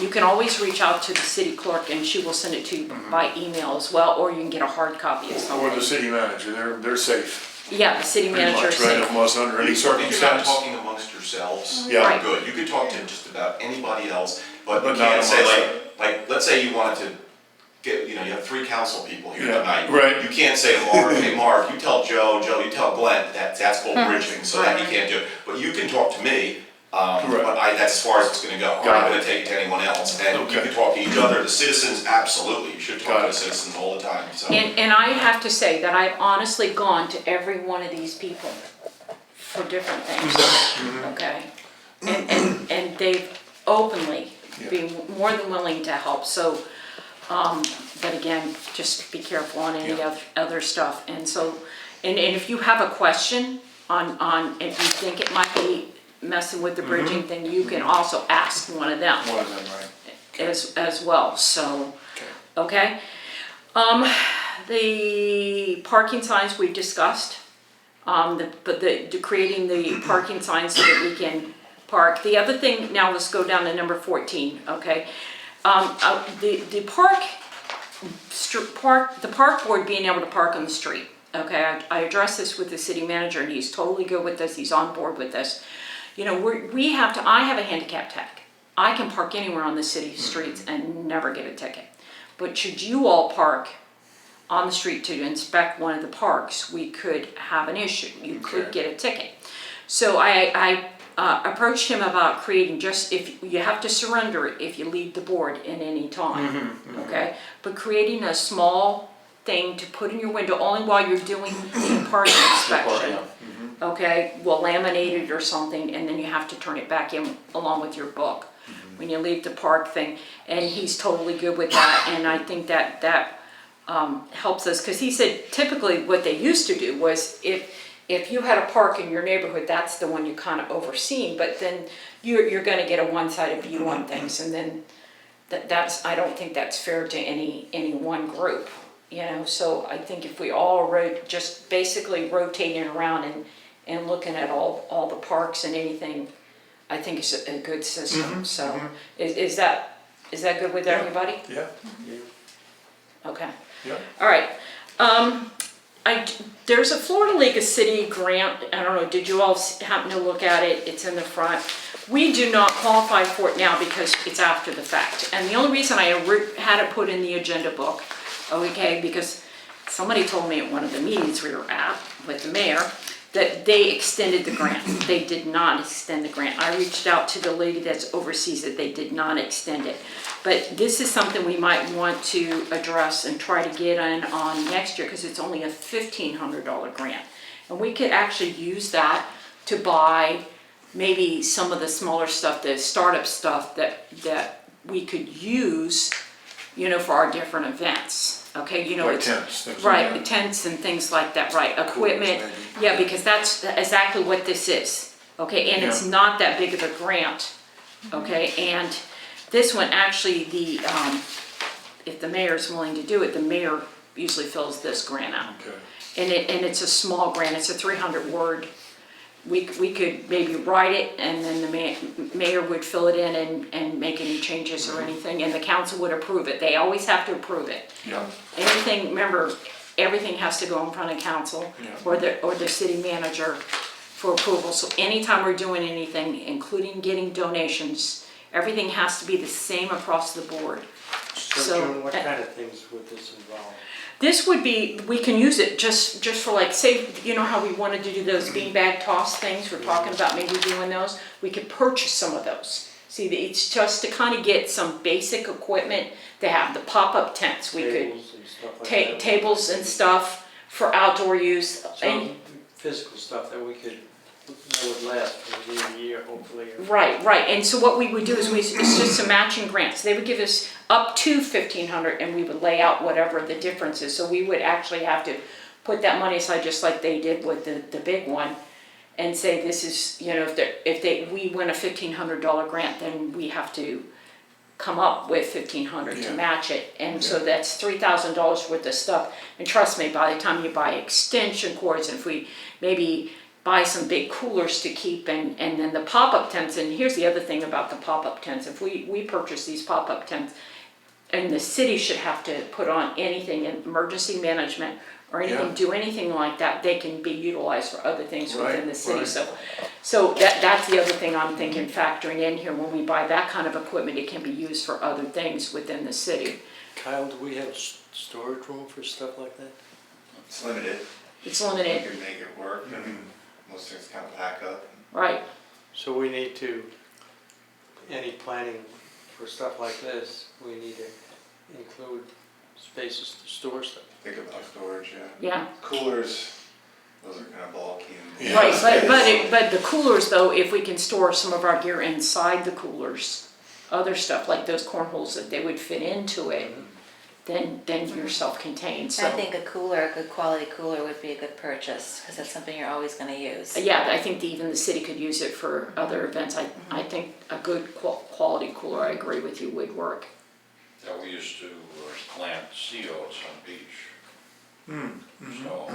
you can always reach out to the city clerk and she will send it to you by email as well, or you can get a hard copy of Or the something. city manager, they're safe, Yeah, the city pretty manager. much, right, if most under any If you're not circumstance. talking amongst yourselves, Yeah. Right. good, you could talk to just about anybody else, but But you not can't say amongst like, let's say you wanted to get, you know, you have 3 council people here Yeah, tonight. right. You can't say to Mark, hey Mark, you tell Joe, you tell Glenn, that's called bridging, so that you can't do it. But you can talk to me, Correct. but that's as far as it's gonna go. I'm Got not it. gonna take it to anyone else, and you Okay. can talk to each other, the citizens, absolutely, you should Got talk to it. the citizens all the time, so. And I have to say that I've honestly gone to every one of these people for different things, okay? And they've openly been more than willing to help, so, But again, just be careful on any Yeah. other stuff. And so, and if you have a question on if you think it might be messing with the bridging, then you can also ask one of them One of them, right? as well, so, Okay. okay? The parking signs we've discussed, creating the parking signs so that we can park. The other thing, now let's go down to number 14, okay? The park board being able to park on the street, okay? I addressed this with the city manager and he's totally good with this, he's on board with this. You know, I have a handicap tag. I can park anywhere on the city streets and never get a ticket. But should you all park on the street to inspect one of the parks, we could have an issue. You could Okay. get a ticket. So I approached him about creating if you have to surrender it if you leave the board at any time, okay? But creating a small thing to put in your window only while you're doing the parking inspection. Okay, we'll laminate it or something, and then you have to turn it back in along with your book when you leave the park thing. And he's totally good with that, and I think that helps us, because he said typically what they used to do was if you had a park in your neighborhood, that's the one you kind of overseen, but then you're going to get a one-sided view on things, and then I don't think that's fair to any one group, you know. So I think if we all just basically rotating around and looking at all the parks and anything, I think it's a good system. So is that good with everybody? Yeah, Okay. yeah. All right. There's a Florida League of City grant. I don't know, did you all happen to look at it? It's in the front. We do not qualify for it now because it's after the fact. And the only reason I had it put in the agenda book, okay, because somebody told me at one of the meetings we were at with the mayor that they extended the grant. They did not extend the grant. I reached out to the lady that oversees it. They did not extend it. But this is something we might want to address and try to get in on next year because it's only a $1,500 grant. And we could actually use that to buy maybe some of the smaller stuff, the startup stuff that we could use, you know, for our different events. Okay, you know, Like it's tents, things like right, that. tents and things like that, right? Equipment, maybe. yeah, because that's exactly what this is. Okay, and it's Yeah. not that big of a grant. Okay, and this one actually, if the mayor's willing to do it, the mayor usually fills this grant out. Okay. And it's a small grant. It's a 300 word. We could maybe write it and then the mayor would fill it in and make any changes or anything, and the council would approve it. They always have to approve it. Yeah, Anything, remember, everything has to go in front of council Yeah. or the city manager for approval. So anytime we're doing anything, including getting donations, everything has to be the same across the board. So June, what kind of things would this involve? This would be, we can use it just for like, say, you know how we wanted to do those beanbag toss things? We're talking about maybe doing those. We could purchase some of those. See, it's just to kind of get some basic equipment. They have the pop-up tents. We could, Tables and stuff like that? tables and stuff for outdoor use. Some physical stuff that would last for a year, hopefully. Right. And so what we would do is it's just some matching grants. They would give us up to $1,500 and we would lay out whatever the difference is. So we would actually have to put that money aside just like they did with the big one and say this is, you know, if we win a $1,500 grant, then we have to come up with $1,500 to Yeah. match it. And so that's $3,000 worth of stuff. And trust me, by the time you buy extension cords, and if we maybe buy some big coolers to keep and then the pop-up tents, and here's the other thing about the pop-up tents, if we purchase these pop-up tents, and the city should have to put on anything in emergency management or anything, Yeah. do anything like that, they can be utilized for other things within Right, the city. right. So that's the other thing I'm thinking, factoring in here, when we buy that kind of equipment, it can be used for other things within the city. Kyle, do we have storage room for stuff like that? It's limited, It's you limited, can make it work, I mean, most things kind of pack up. right? So we need to, any planning for stuff like this, we need to include spaces to store stuff. Think about storage, yeah. Yeah. Coolers, those are kind of bulky and. Yeah. Right, but the coolers though, if we can store some of our gear inside the coolers, other stuff like those cornholes that they would fit into it, then you're self-contained, so. I think a good quality cooler would be a good purchase, because that's something you're always gonna use. Yeah, I think even the city could use it for other events. I think a good quality cooler, I agree with you, would work. Yeah, we used to plant sea oats on beach. So,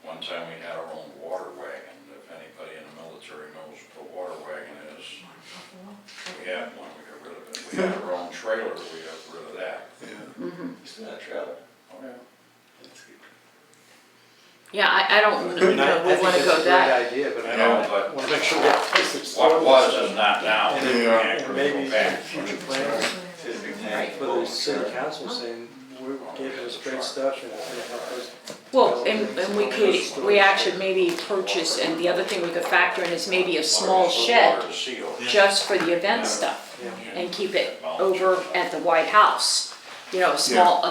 one time we had our own water wagon. If anybody in the military knows what a water wagon is, we had one, we got rid of it. We had our own trailer, we got rid of that. Isn't that trailer? Oh, yeah. Yeah, I don't I mean, know, we wanna go I that. think it's a great idea, but I Yeah, but don't wanna make sure we have a place that's. what was is not now. And We then- can't and really maybe go back. future plans for the city council saying, we're giving us great stuff and it's gonna help us. Well, and we actually maybe purchase, and the other thing we could factor in is maybe a small shed Water to sea oats. just for the event stuff, Yeah. and keep it over at the White House. You know, a small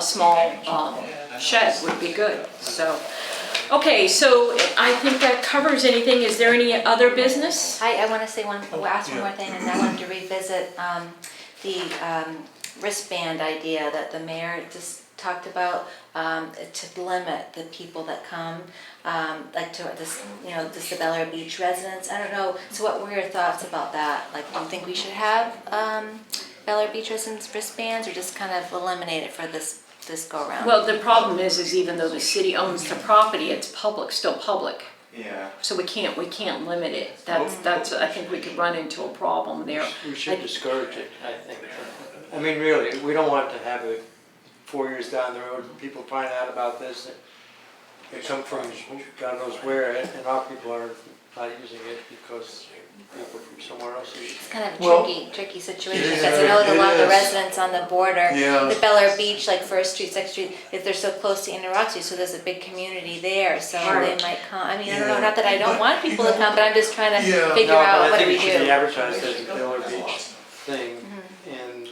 shed would be good, so. Okay, so I think that covers anything. Is there any other business? I wanna say ask one more thing, and I wanted to revisit, the wristband idea that the mayor just talked about, to limit the people that come, like to this, just the Bel Air Beach residents. I don't know, so what were your thoughts about that? Like, do you think we should have, Bel Air Beach residents wristbands, or just kind of eliminate it for this go around? Well, the problem is even though the city owns the property, it's public, still public. Yeah. So we can't limit it. That's, I think we could run into a problem there. We should discourage it, I think. I mean, really, we don't want to have it 4 years down the road, people find out about this, they come from God knows where, and our people are not using it because people from somewhere else use it. It's kind of a Well, tricky situation, yeah, because I know that a lot of the it is. residents on the border, Yeah. the Bel Air Beach, like First Street, Second Street, if they're so close to Interroxy, so there's a big community there, so Right. they might come. I mean, I don't know, Yeah. not that I don't But, want people you to know, come, but I'm just trying to yeah. figure No, out but what do I we think it should be do. advertised as a Bel Air Beach thing, and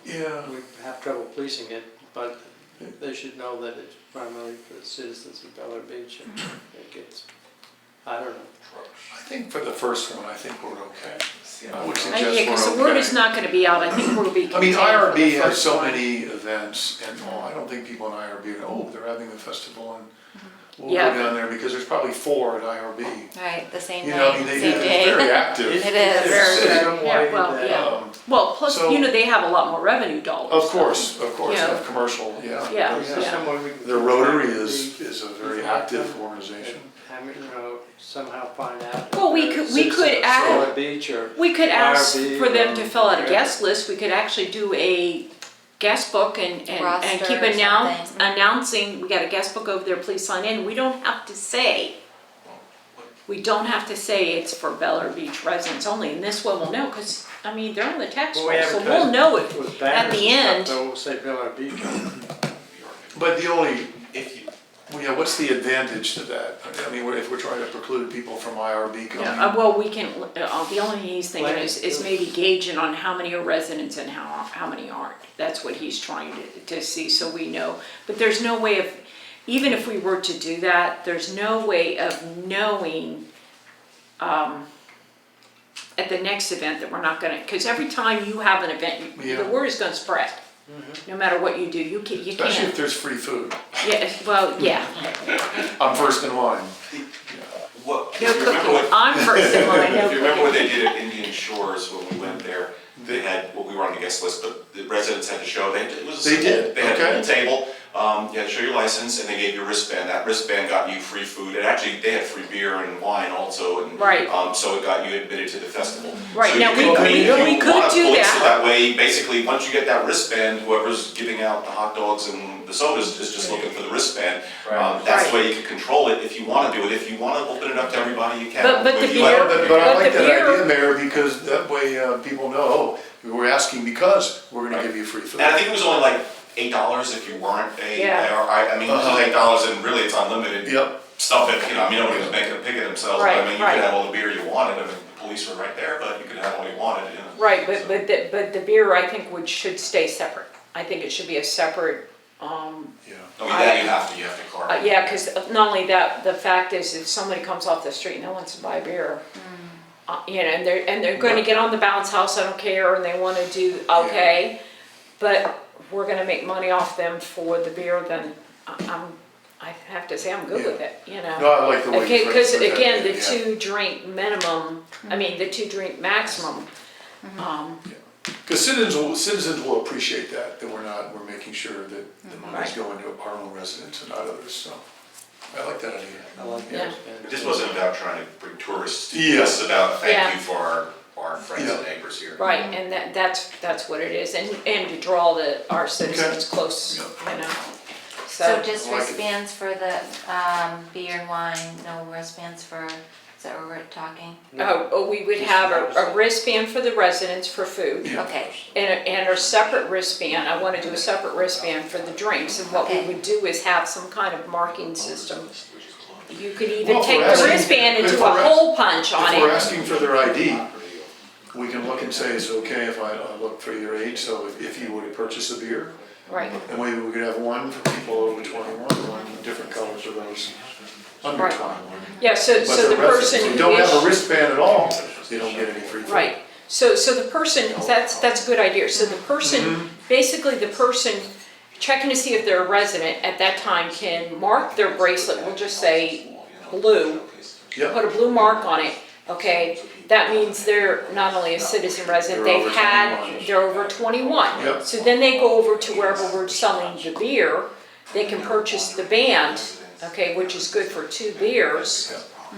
Yeah. we have trouble policing it, but they should know that it's primarily for the citizens of Bel Air Beach, and it gets, I don't know. I think for the first one, I think we're okay. I would Yeah, suggest because the we're word okay. is not gonna be out. I think we'll be I mean, contained for the IRB has first so one. many events, and I don't think people in IRB, they're having a festival, and we'll Yeah. go down there, because there's probably 4 at IRB. Right, the same You know, I mean, night, they, same they're very day. active. It is. There's Very, some yeah, way well, that- yeah. Well, plus, So- they have a lot more revenue dollars. Of course, Yeah. they have commercial, yeah. Yeah. Is there some way we can? The Rotary is a very active organization. I mean, somehow find out. Well, we could add- Solid Beach or. We could ask IRB for them to fill out a or- guest list. We could actually do a guest book and Roster keep or something. announcing, we got a guest book over there, please sign in. We don't have to say it's for Bel Air Beach residents only, and this way we'll know, because, I mean, they're on the tax Well, we roll, so advertise we'll know it. with at banners the and end. stuff, so we'll say Bel Air Beach. But the only, If you, what's the advantage to that? I mean, if we're trying to preclude people from IRB coming. Yeah, well, we can, the only thing he's thinking is maybe gauging on how many are residents and how many aren't. That's what he's trying to see, so we know. But there's no way of, even if we were to do that, there's no way of knowing at the next event that we're not gonna, because every time you have an event, Yeah. the word is gonna spread. No matter what you do, you Especially if can't, there's free food. yeah, well, yeah. I'm first in line. what, if No you remember cooking, what, I'm first in line, no if you remember what cooking. they did at Indian Shores when we went there, they had, well, we were on the guest list, but the residents had to show, it was a They simple, did, they had a okay. little table, you had to show your license, and they gave you a wristband, that wristband got you free food, and actually, they had free beer and wine also, and Right. so it got you admitted to the festival. Right, So now you we could- I could- mean, if we you could wanna do police it that. that way, basically, once you get that wristband, whoever's giving out the hot dogs and the sodas is just looking for the wristband. That's the way you can control it if you wanna do it, if you wanna open it up to everybody, you can. But the If you beer- let- But I But like the that beer- idea, Mayor, because that way people know, oh, we're asking because we're gonna give you free food. And I think it was only like $8 if you weren't a, Yeah. I mean, this is $8 and really it's unlimited Yep, stuff if, I mean, nobody was making a pick of themselves, but Right, I mean, you right. could have all the beer you wanted, I mean, the police were right there, but you could have all you wanted, Right, but the beer, I think, should stay separate. I think it should be a separate, yeah. I mean, that you have to carve. yeah, because not only that, the fact is, if somebody comes off the street and no wants to buy beer, and they're gonna get on the bounce house, I don't care, and they wanna do, okay, but we're gonna make money off them for the beer, then I have to say I'm good with it, you know? No, I like the way you Okay, phrased because it. again, the Yeah. 2 drink minimum, I mean, the 2 drink maximum, Because citizens will appreciate that we're making sure that the money's going to our own residents and not others, so. I like that idea. I like Yeah. that. It just wasn't about trying to bring tourists to Yeah. this, about a Yeah. thank you for our friends and Yeah. neighbors here. right, and that's what it is, and to draw our citizens close, Yeah. you know? So just I like it. wristbands for the beer and wine, no wristbands for, is that what we're talking? We would have a wristband for the residents for food, Yeah. Okay, and a separate wristband, I wanna do a separate wristband for the drinks, and what we Okay. would do is have some kind of marking system. You could even Well, if take we're the asking- wristband and if do a we're ask- hole punch on If we're it. asking for their ID, we can look and say, it's okay if I look for your age, so if you were to purchase a beer, Right, then maybe we could have one for people over 21, one different colors for those under Right. 21. yeah, so But the person who who don't have a is, wristband at all, they don't get any free food. right, so the person, that's a good idea, so the person, basically the person checking to see if they're a resident at that time can mark their bracelet, we'll just say blue, Yep. put a blue mark on it, okay? That means they're not only a citizen resident, They're they've over had, 21. they're over 21. Yep. So then they go over to wherever we're selling the beer, they can purchase the band, okay, which is good for 2 beers.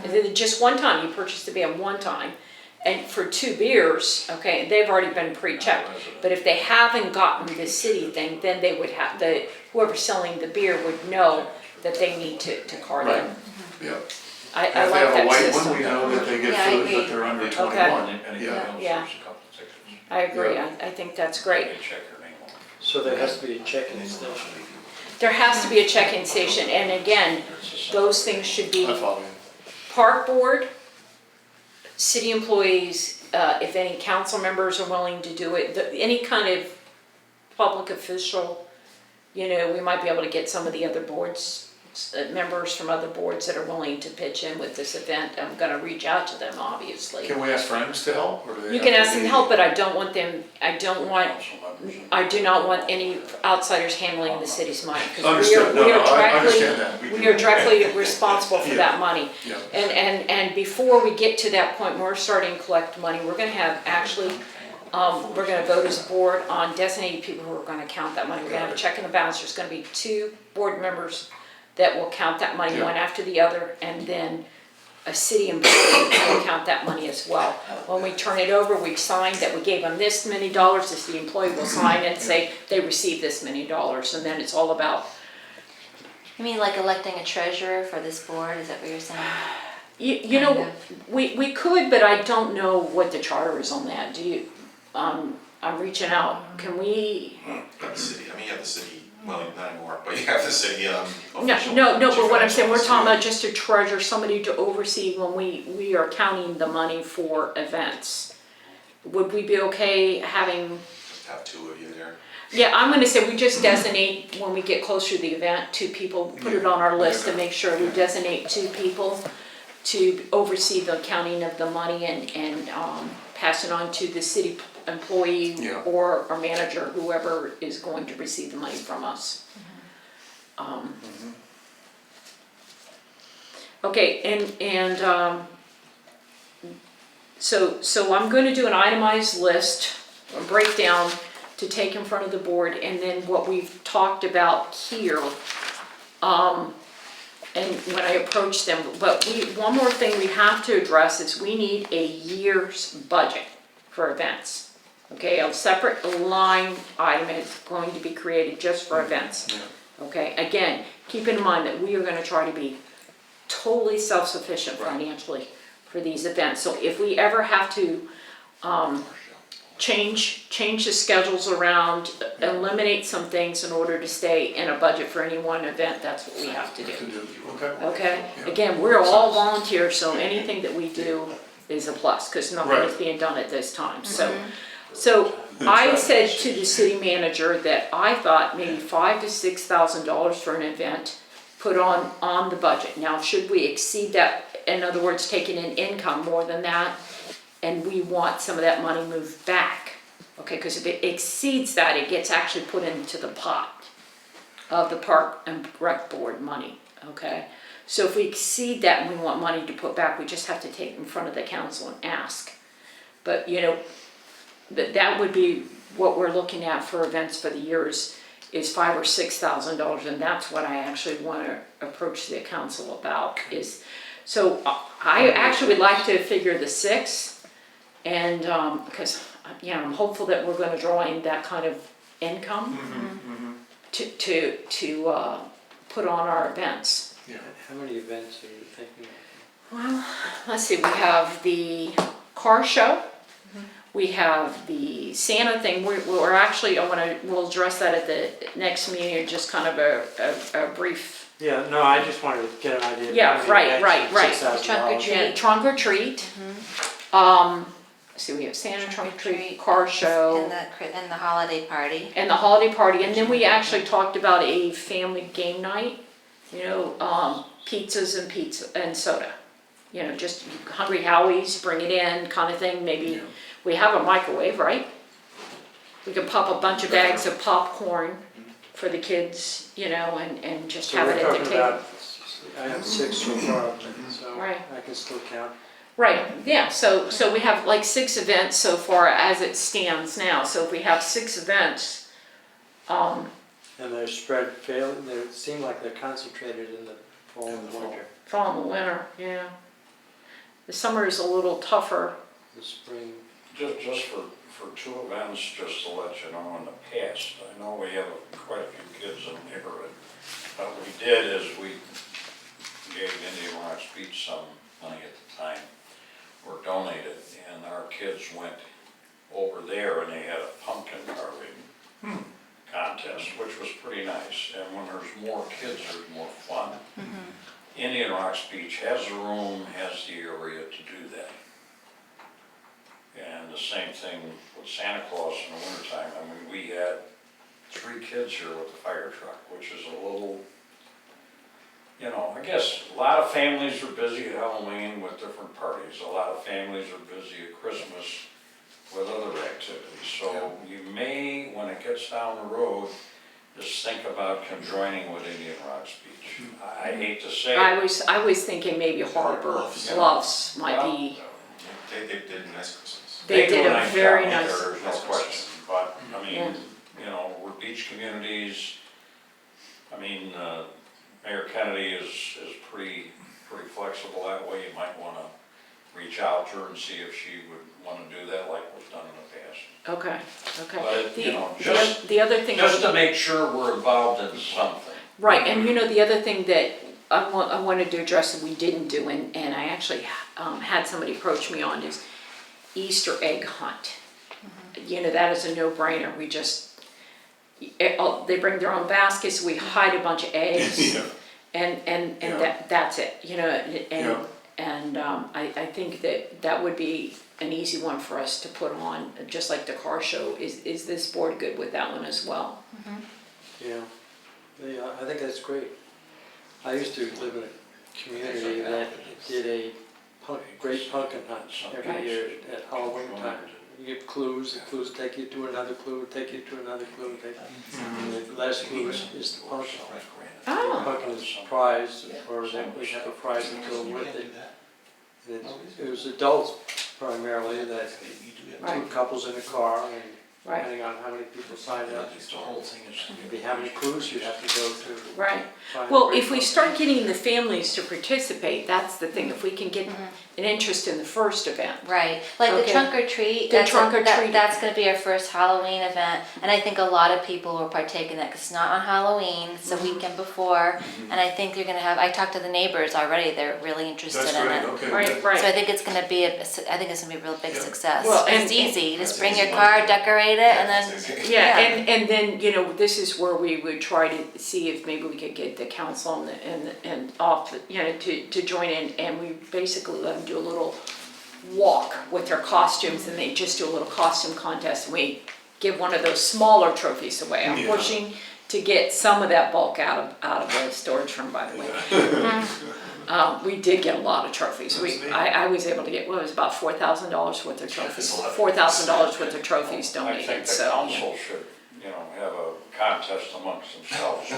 And then just one time, you purchase the band one time, and for 2 beers, okay, they've already been pre-checked. But if they haven't gotten the city thing, then they would have, whoever's selling the beer would know that they need to card Right. in. Yep. I If like they have a that white one, system. we know that they get Yeah, I food, agree. but they're under Okay. 21. Yeah. Yeah. I agree, I think that's great. Check your name on it. So there has to be a check-in station. There has to be a check-in station, and again, those things should be I follow you. park board, city employees, if any council members are willing to do it, any kind of public official, you know, we might be able to get some of the other boards, members from other boards that are willing to pitch in with this event. I'm gonna reach out to them, obviously. Can we ask friends to help, or do they You have can to ask them be- to help, but I don't want them, I do not want any outsiders handling the city's money. 'Cause Understood. No, we are no, I directly- understand that. We are directly responsible for Yeah. that money. Yeah. And before we get to that point, when we're starting to collect money, we're gonna have actually, we're gonna vote as a board on designated people who are gonna count that money. We're gonna have a check and a balance. There's gonna be 2 board members that will count that money, Yeah. one after the other, and then a city employee will count that money as well. When we turn it over, we sign that we gave them this many dollars, the city employee will sign and say they received this many dollars, and then it's all about, you mean like electing a treasurer for this board, is that what you're saying? you know, we could, but I don't know what the charter is on that. Do you, I'm reaching out, can we? Got the city, I mean, you have the city, well, not anymore, but you have the city, official. No, but chief what I'm saying, we're financial talking about officer. just a treasurer, somebody to oversee when we are counting the money for events. Would we be okay having, Just have 2 of you there. yeah, I'm gonna say we just designate, when we get closer to the event, 2 people, put it on our list to make sure we designate 2 people to oversee the counting of the money and pass it on to the city employee Yeah. or our manager, whoever is going to receive the money from us. Okay, so I'm gonna do an itemized list, a breakdown to take in front of the board, and then what we've talked about here. And when I approach them, but one more thing we have to address is we need a year's budget for events. Okay, a separate line item is going to be created just for events. Okay, again, keep in mind that we are gonna try to be totally self-sufficient financially for these events. So if we ever have to, change the schedules around, eliminate some things in order to stay in a budget for any one event, that's what we have to do. Okay. Okay, Yeah. again, we're all volunteers, so anything that we do is a plus, cause nothing is Right. being done at this time, so I said to the city manager that I thought maybe $5,000 to $6,000 for an event put on the budget. Now, should we exceed that, in other words, taking in income more than that, and we want some of that money moved back Okay, because if it exceeds that, it gets actually put into the pot of the park and rec board money, okay? So if we exceed that and we want money to put back, we just have to take it in front of the council and ask. But, you know, that would be what we're looking at for events for the years is $5,000 or $6,000, and that's what I actually want to approach the council about is, so I actually would like to figure the 6, and, because, you know, I'm hopeful that we're gonna draw in that kind of income to put on our events. How many events are you thinking of? Well, let's see, we have the car show, we have the Santa thing, we're actually, we'll address that at the next meeting, just kind of a brief. Yeah, no, I just wanted to get an idea. of Yeah, how many right, events and right. $6,000. Trunk or treat. Yeah, trunk or treat. Let's see, we have Santa trunk or treat, car show. And the holiday party. And the holiday party, and then we actually talked about a family game night, you know, pizzas and soda. You know, just Hungry Howie's, bring it in kind of thing, maybe, we have a microwave, right? We could pop a bunch of bags of popcorn for the kids, you know, and just So have we're it at the talking table. about, I have 6 so far, so Right. I can still count. Right, yeah, so we have like 6 events so far as it stands now, so if we have 6 events, And they're spread fairly, they seem like they're concentrated in the fall and the winter, fall and the winter, yeah. The summer is a little tougher. the spring. Just for 2 events, just to let you know, in the past, I know we have quite a few kids in the neighborhood. What we did is we gave Indian Rocks Beach some money at the time, or donated, and our kids went over there and they had a pumpkin carving contest, which was pretty nice. And when there's more kids, there's more fun. Indian Rocks Beach has the room, has the area to do that. And the same thing with Santa Claus in the wintertime. I mean, we had 3 kids here with the fire truck, which is a little, you know, I guess a lot of families are busy at Halloween with different parties. A lot of families are busy at Christmas with other activities. So you may, when it gets down the road, just think about conjoining with Indian Rocks Beach. I hate to say it. I was thinking maybe Harbor Bluffs might be, They did a nice Christmas. they did do a nice very job, nice, There's no question, but, I Yeah. mean, you know, we're beach communities. I mean, Mayor Kennedy is pretty flexible that way. You might wanna reach out to her and see if she would wanna do that like we've done in the past. okay, But, okay. you know, The other thing. just to make sure we're involved in something. Right, and you know, the other thing that I wanted to address that we didn't do, and I actually had somebody approach me on is Easter egg hunt. You know, that is a no-brainer, we just, they bring their own baskets, we hide a bunch of eggs. And that's it, you know, and I think that would be an easy one for us to put on, just like the car show. Is this board good with that one as well? Yeah, I think that's great. I used to live in a community that did a great pumpkin hunt every year at Halloween time. You get clues, the clues take you to another clue, take you to another clue, and the last clue is the pumpkin. The Oh, pumpkin is a prize, or then we have a prize to go with it. And it was adults primarily that took couples in a car, and right, depending on how many people signed up, The whole thing is. maybe how many clues you have to go to. right. find Well, a great if we pumpkin. start getting the families to participate, that's the thing, if we can get an interest in the first event. Right, like the Okay. trunk or treat, The that's, trunk or treat. that's gonna be our first Halloween event, and I think a lot of people will partake in that, cause it's not on Halloween, it's the weekend before, and I think you're gonna have, I talked to the neighbors already, they're really interested in it. okay. Right, So I right, think it's gonna be I think it's gonna be a real big success. Well, It's and- easy, you just That's bring your easy. car, decorate it, and then, yeah, and then, you know, this is where we would try to see if maybe we could get the council and off, you know, to join in, and we basically let them do a little walk with their costumes, and they just do a little costume contest, and we give one of those smaller trophies away. I'm pushing to get some of that bulk out of the storage room, by the way. We did get a lot of trophies. I was able to get, what was it, about $4,000 worth of trophies, $4,000 worth of trophies I think donated, the so. council should, have a contest amongst themselves.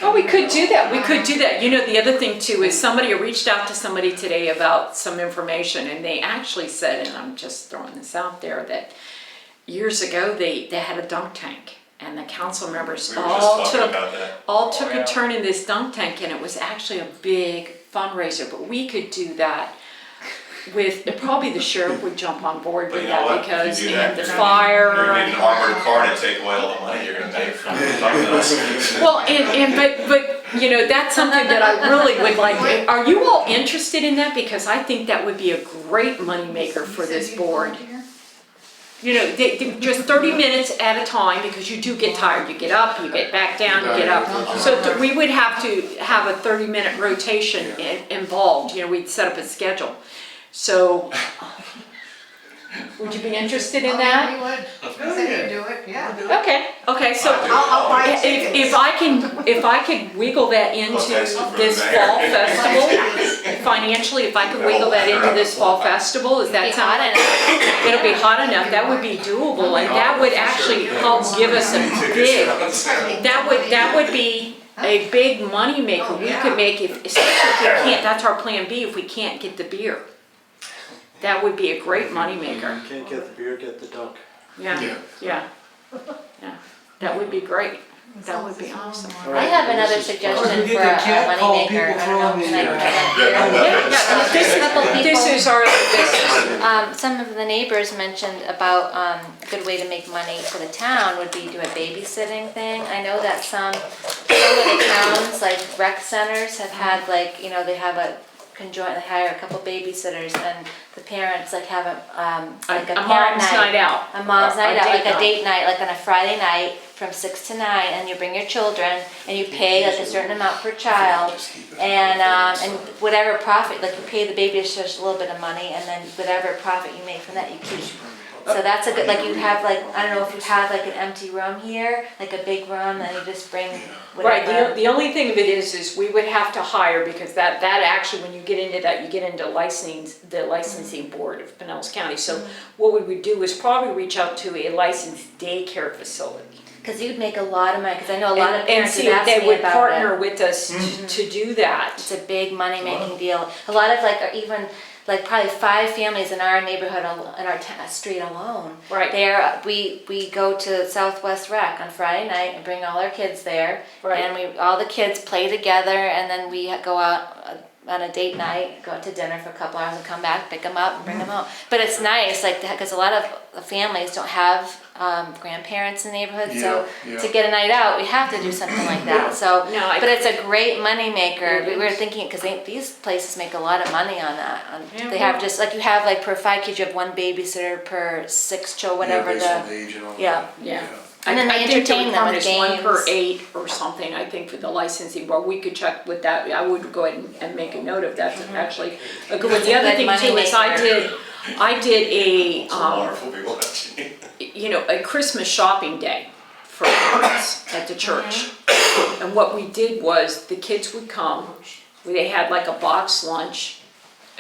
Oh, we could do that, we could do that. The other thing too is somebody reached out to somebody today about some information, and they actually said, and I'm just throwing this out there, that years ago, they had a dunk tank, and the council members We were just all talking took, about that. all took a turn in this dunk tank, and it was actually a big fundraiser, but we could do that with, probably the sheriff would jump on board But with you know that, what? If you because, do that, and the you're fire. You're gonna need an armored car to take away all the money you're gonna pay from it. Well, but that's something that I really would like. Are you all interested in that? Because I think that would be a great moneymaker for this board. Just 30 minutes at a time, because you do get tired. You get up, you get back down, you get up. So we would have to have a 30-minute rotation involved. We'd set up a schedule. So, would you be interested in that? We would, say you do it, yeah. Okay, so I'll buy tickets. if I could wiggle that into this fall festival, financially, if I could wiggle that into this fall festival, is that Be hot something? It'll be hot enough, that would be doable, and that would actually help give us a big, that would be a big money maker. We could make, especially if we can't, that's our plan B, if we can't get the beer. That would be a great money maker. Can't get the beer, get the dunk. Yeah. That would be great. That would be awesome. All I right, have well, another this is- suggestion We for get a the cat call moneymaker. people I don't know, from can I the- get This is our business. Some of the neighbors mentioned about a good way to make money for the town would be do a babysitting thing. I know that some of the towns, like rec centers, have had they have a conjoint, they hire a couple babysitters, and the parents have a like a A parent mom's night out. A mom's A night out, date like a night. date night, like on a Friday night from 6 to 9, and you bring your children, and you pay a certain amount per child, and whatever profit, you pay the babysitters a little bit of money, and then whatever profit you make from that, you keep. So that's a good, you have I don't know if you have an empty room here, a big room, and you just bring Right, whatever. the only thing of it is we would have to hire, because that actually, when you get into that, you get into the licensing board of Pinellas County. So what we would do is probably reach out to a licensed daycare facility. Because you'd make a lot of money, because I know a lot of And parents see have if asked they me would about partner it. with us to do that. It's a big money-making deal. A lot of even probably 5 families in our neighborhood, in our street alone. Right. We go to Southwest Rec on Friday night and bring all our kids there. Right. And all the kids play together, and then we go out on a date night, go out to dinner for a couple hours and come back, pick them up and bring them home. But it's nice, because a lot of families don't have grandparents in the neighborhood, so Yeah. to get a night out, we have to do something like that. So, No, but it's a great money maker. It We were is. thinking, because these places make a lot of money on that. Yeah, They have just you have per 5 kids, you have 1 babysitter per 6 children, whatever based on the. age and all that. Yeah. Yeah. And then they I think the entertain them with requirement is 1 per games. 8 or something, I think, for the licensing, but we could check with that. I would go ahead and make a note of that, actually. A good one. The other Good thing money too is I maker. did a, Wonderful people watching. a Christmas shopping day for parents at the church. And what we did was, the kids would come, they had a box lunch,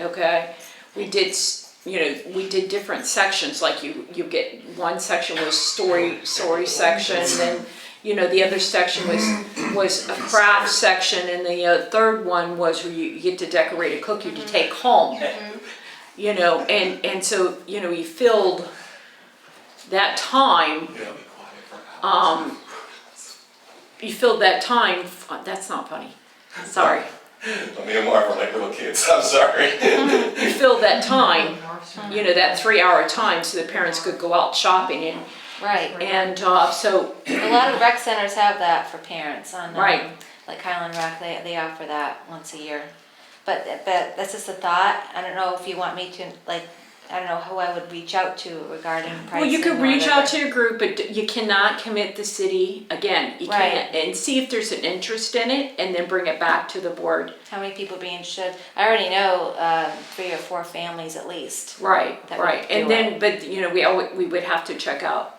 okay? We did different sections, you get, one section was story section, then, the other section was a craft section, and the third one was where you get to decorate a cookie to take home. And so, you filled that time, that's not funny, sorry. Me and Marv are like little kids, I'm sorry. You filled that time, that 3-hour time, so the parents could go out shopping, Right. and so, A lot of rec centers have that for parents on, Right. like Highland Rec, they offer that once a year. But that's just a thought. I don't know if you want me to, I don't know who I would reach out to regarding pricing. well, you could or reach out whatever. to your group, but you cannot commit the city, again, you Right. can't, and see if there's an interest in it, and then bring it back to the board. How many people be interested? I already know 3 or 4 families at least. Right, That would right, do and then, but, we would have to check out,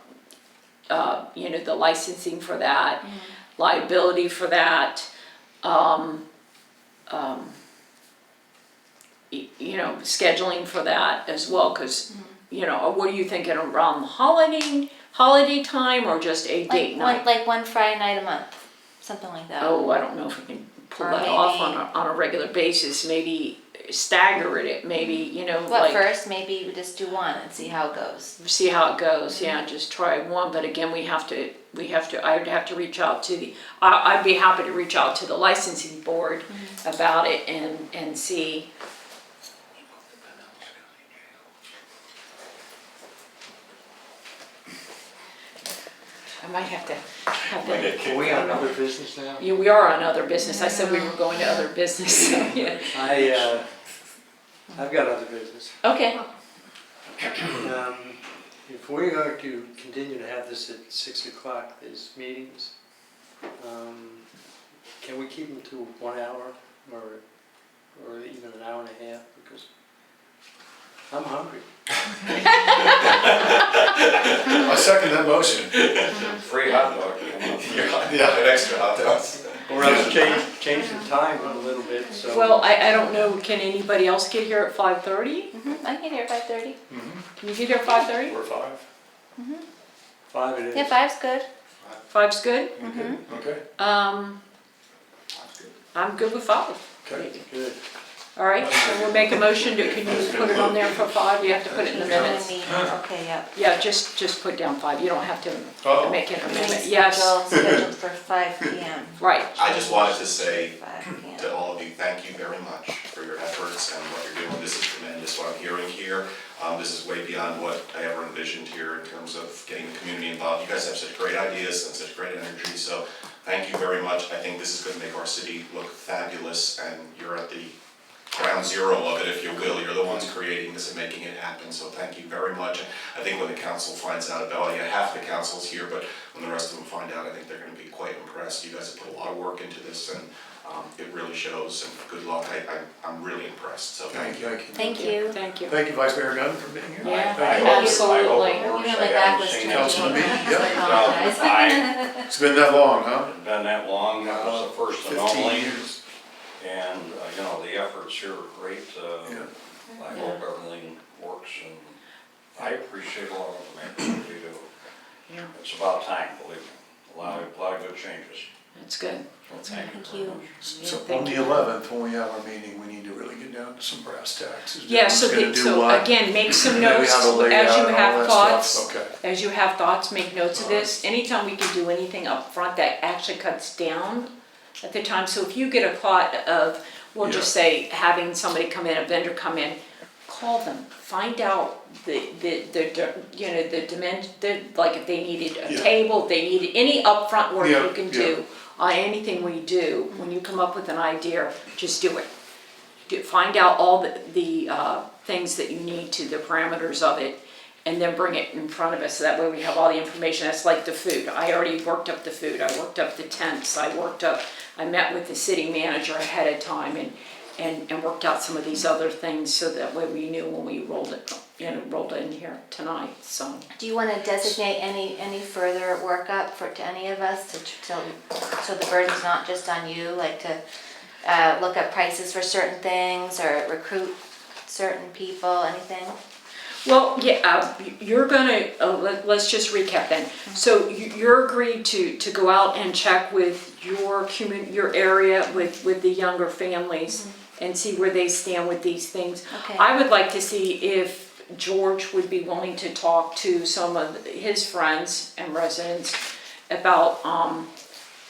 the licensing for that, liability for that, you know, scheduling for that as well, cause, you know, what are you thinking, around the holiday time, or just a date night? Like one Friday night a month, something like that. Oh, I don't know if we can pull Or that off maybe- on a regular basis, maybe stagger it, maybe, you know, Well, like, first, maybe we just do one and see how it goes. see how it goes, yeah, just try one, but again, I would have to reach out to I'd be happy to reach out to the licensing board about it and see. I might have to have them. Are we on other business now? Yeah, we are on other business, I said we were going to other business, so, yeah. I've got other business. Okay, If we are to continue to have this at 6 o'clock, these meetings, can we keep them to 1 hour or even an hour and a half? Because I'm hungry. I second that motion. Free hot dog. Yeah. An extra hot dogs. Or else change the time a little bit, so. well, I don't know, can anybody else get here at 5:30? I can hear 5:30. Can you get here at 5:30? Or 5. 5 it is. Yeah, 5's good. 5's good? Okay, I'm good with 5. okay. Good. All right, so we'll make a motion to, can you put it on there for 5? You have to put it in the minutes. Okay, yep. Yeah, just put down 5, you don't have to Oh. make an amendment. Meeting Yes, scheduled for 5 p.m. right. I just wanted to say 5 p.m. to all of you, thank you very much for your efforts and what you're doing. This is tremendous, what I'm hearing here. This is way beyond what I ever envisioned here in terms of getting the community involved. You guys have such great ideas and such great energy, so thank you very much. I think this is gonna make our city look fabulous, and you're at the ground zero of it, if you will. You're the ones creating this and making it happen, so thank you very much. I think when the council finds out about it, half the council's here, but when the rest of them find out, I think they're gonna be quite impressed. You guys have put a lot of work into this, and it really shows, and good luck. I'm really impressed, so thank you. Thank you. Thank you. Thank you, Vice Mayor Gunn, for being here. Yeah, Thank you. absolutely. You have my back was turned. Councilman Meade, I yep. apologize. It's been that long, huh? Been that long, that was the first and 15 only. years. And, you know, the efforts here are great. Yeah. I hope everything works, and I appreciate a lot of the man you do. Yeah. It's about time, believe me. A lot of good changes. That's good. So thank you Thank very you. much. So thank on the you. 11th, when we have our meeting, we need to really get down to some brass tacks. Yeah, Who's so, gonna do so what? again, make some And then we notes have a layout as you and all have that thoughts. stuff. Okay. As you have thoughts, make notes of this. Anytime we can do anything up front that actually cuts down at the time. So if you get a thought of, we'll just say, having somebody come in, a vendor come in, call them, find out the you know, the dimension, like if they needed a Yeah. table, if they needed any upfront work Yeah, you can do on anything we do. When you come up with an idea, just do it. Find out all the things that you need to, the parameters of it, and then bring it in front of us, so that way we have all the information. That's like the food. I already worked up the food, I worked up the tents, I met with the city manager ahead of time and worked out some of these other things, so that way we knew when we rolled it in here tonight, so. Do you want to designate any further workup to any of us so the burden's not just on you, like to look up prices for certain things or recruit certain people, anything? Well, yeah, you're gonna, let's just recap then. So you're agreed to go out and check with your area with the younger families and see where they stand with these things. Okay. I would like to see if George would be willing to talk to some of his friends and residents about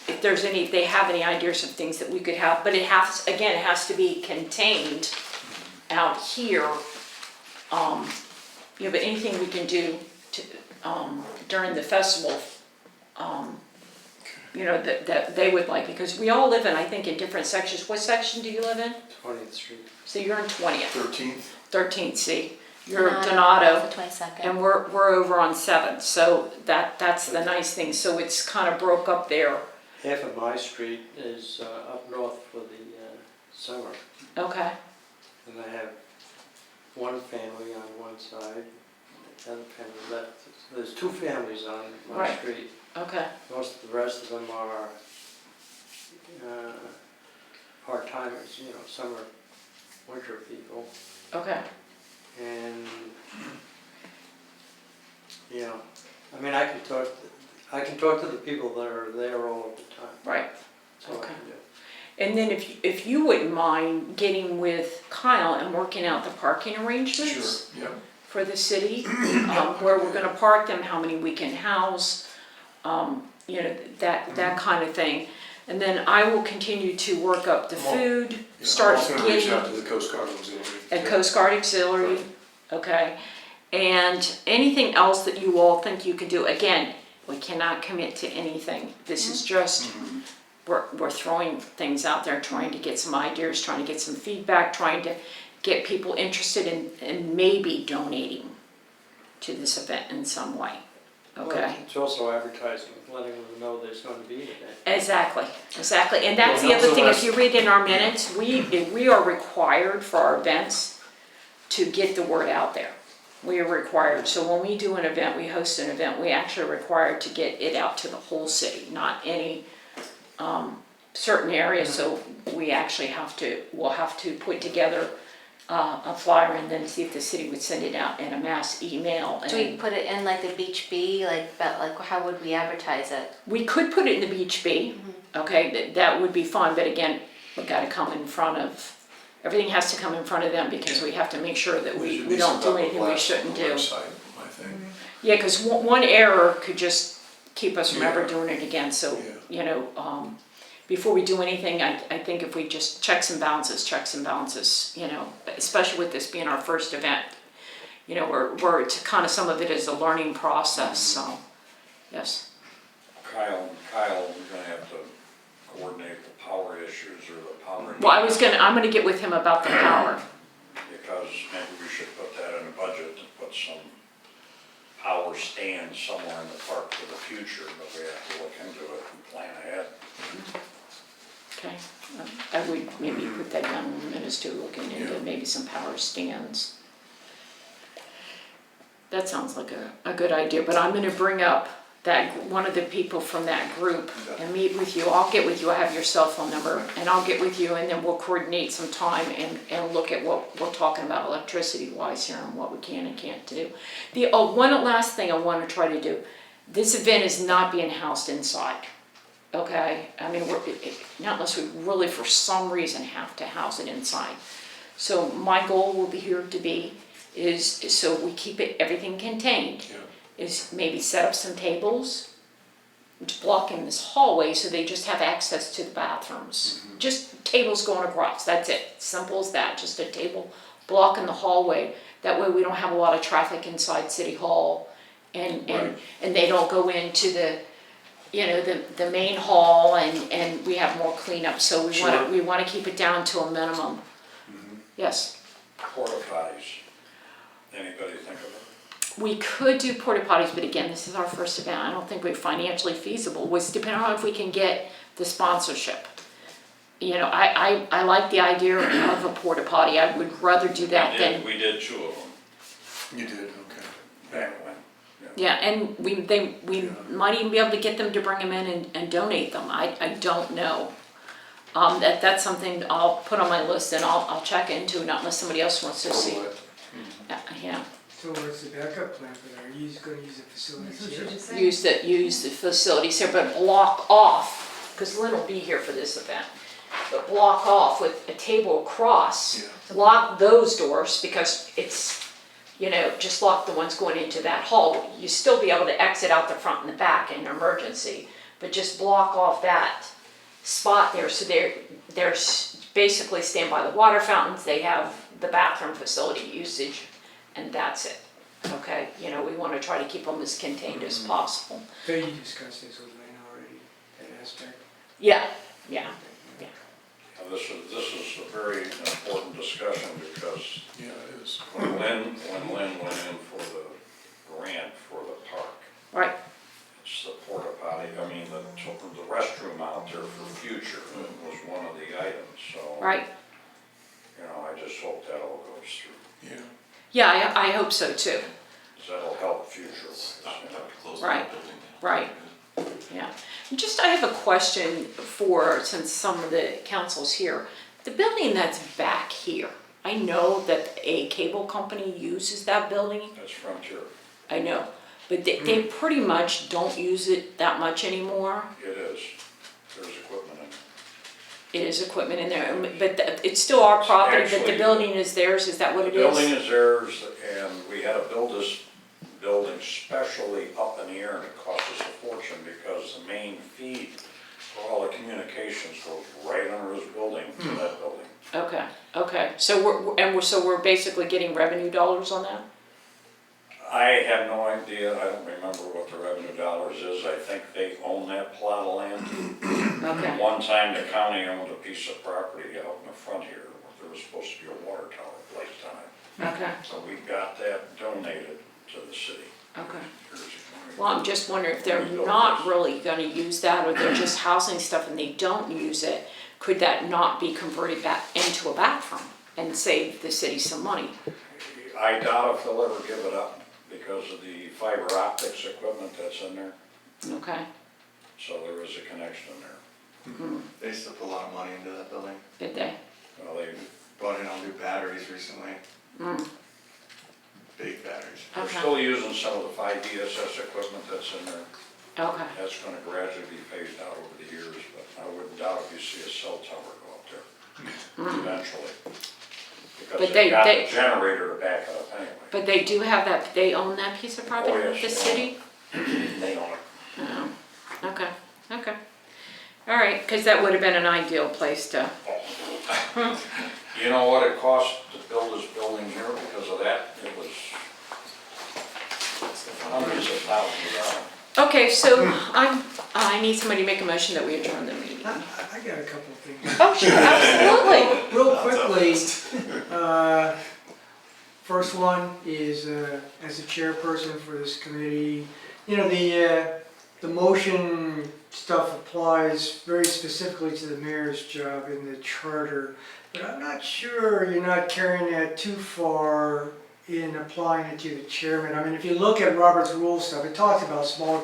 if they have any ideas of things that we could have, but it has to be contained out here. But anything we can do to, during the festival, that they would like, because we all live in, I think, in different sections. What section do you live in? 20th Street. So you're in 20th, 13th. 13th, see, you're Donato, Donato, the 22nd. and we're over on 7th, so that's the nice thing, so it's kind of broke up there. Half of my street is up north for the summer, Okay, and I have one family on one side, another family left. So there's 2 families on my Right. street. okay, Most of the rest of them are part-timers, summer, winter people. Okay, And, I mean, I can talk to the people that are there all of the time. right. That's all I Okay. can do. And then if you wouldn't mind getting with Kyle and working out the parking arrangements Sure, yeah. for the city, where we're gonna park them, how many we can house, that kind of thing. And then I will continue to work up the Well, food, Yeah, start I'm also gonna reach getting out to the Coast Guard Auxiliary. at Coast Guard Auxiliary, okay? And anything else that you all think you can do, again, we cannot commit to anything. This is just, we're throwing things out there, trying to get some ideas, trying to get some feedback, trying to get people interested in maybe donating to this event in some way, okay? Well, it's also advertising, letting them know there's going to be an event. Exactly, and that's the Well, other not so thing, if much- you read in our minutes, we are required for our events to get the word out there. We are required, so when we do an event, we host an event, we actually are required to get it out to the whole city, not any certain areas, so we actually we'll have to put together a flyer and then see if the city would send it out in a mass email. Do we And put it in like the Beach Bee, like how would we advertise it? we could put it in the Beach Bee, okay, that would be fun, but again, we gotta come in front of, everything has to come in front of them because we have to make sure that There we should be don't some do type of anything we blast on shouldn't the do. website, I think. Yeah, because one error could just keep us from ever Yeah. doing it again, so, Yeah. before we do anything, I think if we just checks and balances, especially with this being our first event, we're it's kind of, some of it is a learning process, so, yes. Kyle, we're gonna have to coordinate the power issues or the power. Well, I'm gonna get with him about the power. Because maybe we should put that in a budget to put some power stands somewhere in the park for the future, but we have to look into it and plan ahead. Okay, I would maybe put that down in the minutes too, looking into maybe some power stands. That sounds like a good idea, but I'm gonna bring up one of the people from that group and meet with you. I'll get with you, I have your cell phone number, and I'll get with you and then we'll coordinate some time and look at what we're talking about electricity wise here and what we can and can't do. The one last thing I wanna try to do, this event is not being housed inside. Okay, I mean, not unless we really for some reason have to house it inside. So my goal will be here to be is so we keep everything contained. Yeah. Is maybe set up some tables blocking this hallway so they just have access to the bathrooms. Just tables going across, that's it, simple as that, just a table blocking the hallway. That way we don't have a lot of traffic inside City Hall and they don't go into the the main hall and we have more cleanup, so we wanna keep it down to a minimum. Yes, Porta potties, anybody think of it? we could do porta potties, but again, this is our first event, I don't think we're financially feasible, was depending on if we can get the sponsorship. I like the idea of a porta potty, I would rather do that than, We did 2 of them You did, okay. back when. yeah, and we might even be able to get them to bring them in and donate them, I don't know. That's something I'll put on my list and I'll check into, not unless somebody else wants to see. Overlap. Yeah, So what's the backup plan for that? Are you just gonna use the facilities here? use the facilities here, but block off, because Lynn will be here for this event. But block off with a table across, Yeah. lock those doors, because it's, just lock the ones going into that hall. You still be able to exit out the front and the back in an emergency, but just block off that spot there, so they're basically stand by the water fountains, they have the bathroom facility usage, and that's it. Okay, we wanna try to keep them as contained as possible. So you discussed this with Lynn already, that aspect? Yeah. Now, this is a very important discussion because Yeah, it is. when Lynn went in for the grant for the park, Right, it's the porta potty, the restroom out there for future, was one of the items, so. right. I just hope that all goes through, Yeah. Yeah, I hope so too. 'cause that'll help future ones. Not to close Right. the building. Right. Yeah. I have a question since some of the council's here. The building that's back here, I know that a cable company uses that building, That's Frontier. I know. But they pretty much don't use it that much anymore. It is. There's equipment in it. It is equipment in there, but it's still our property, but the Actually, building is theirs, is that what it The building is? is theirs, and we had to build this building specially up in the air, and it cost us a fortune because the main feed for all the communications goes right under this building to that building. Okay, so we're basically getting revenue dollars on that? I have no idea, I don't remember what the revenue dollars is, I think they own that plot of land. Okay, One time the county owned a piece of property out in the front here, where there was supposed to be a water tower placed on it. okay, So we got that donated to the city. okay. Jersey County. Well, I'm just wondering if they're not really gonna use that, or they're just housing stuff and they don't use it, could that not be converted back into a bathroom and save the city some money? I doubt if they'll ever give it up because of the fiber optics equipment that's in there, Okay, so there is a connection there. They used to put a lot of money into that building. did they? Well, they, Brought in all new batteries recently, Mm, big batteries. they're okay, still using some of the 5DSS equipment that's in there. okay, That's gonna gradually be phased out over the years, but I wouldn't doubt if you see a cell tower go up there eventually. Because But they've got they- the generator to back it up anyway. but they do have that, they own that piece of property Oh, with yes, the they city? They own it. Oh, okay, okay. All right, because that would have been an ideal place to, You know what it cost to build this building here because of that? It was hundreds of thousands of dollars. okay, so I need somebody to make a motion that we adjourn the meeting. I got a couple of things. Oh, sure, absolutely. Real quickly, first one is, as a chairperson for this committee, you know, the motion stuff applies very specifically to the mayor's job in the charter, but I'm not sure you're not carrying that too far in applying it to the chairman. I mean, if you look at Robert's Rules stuff, it talks about small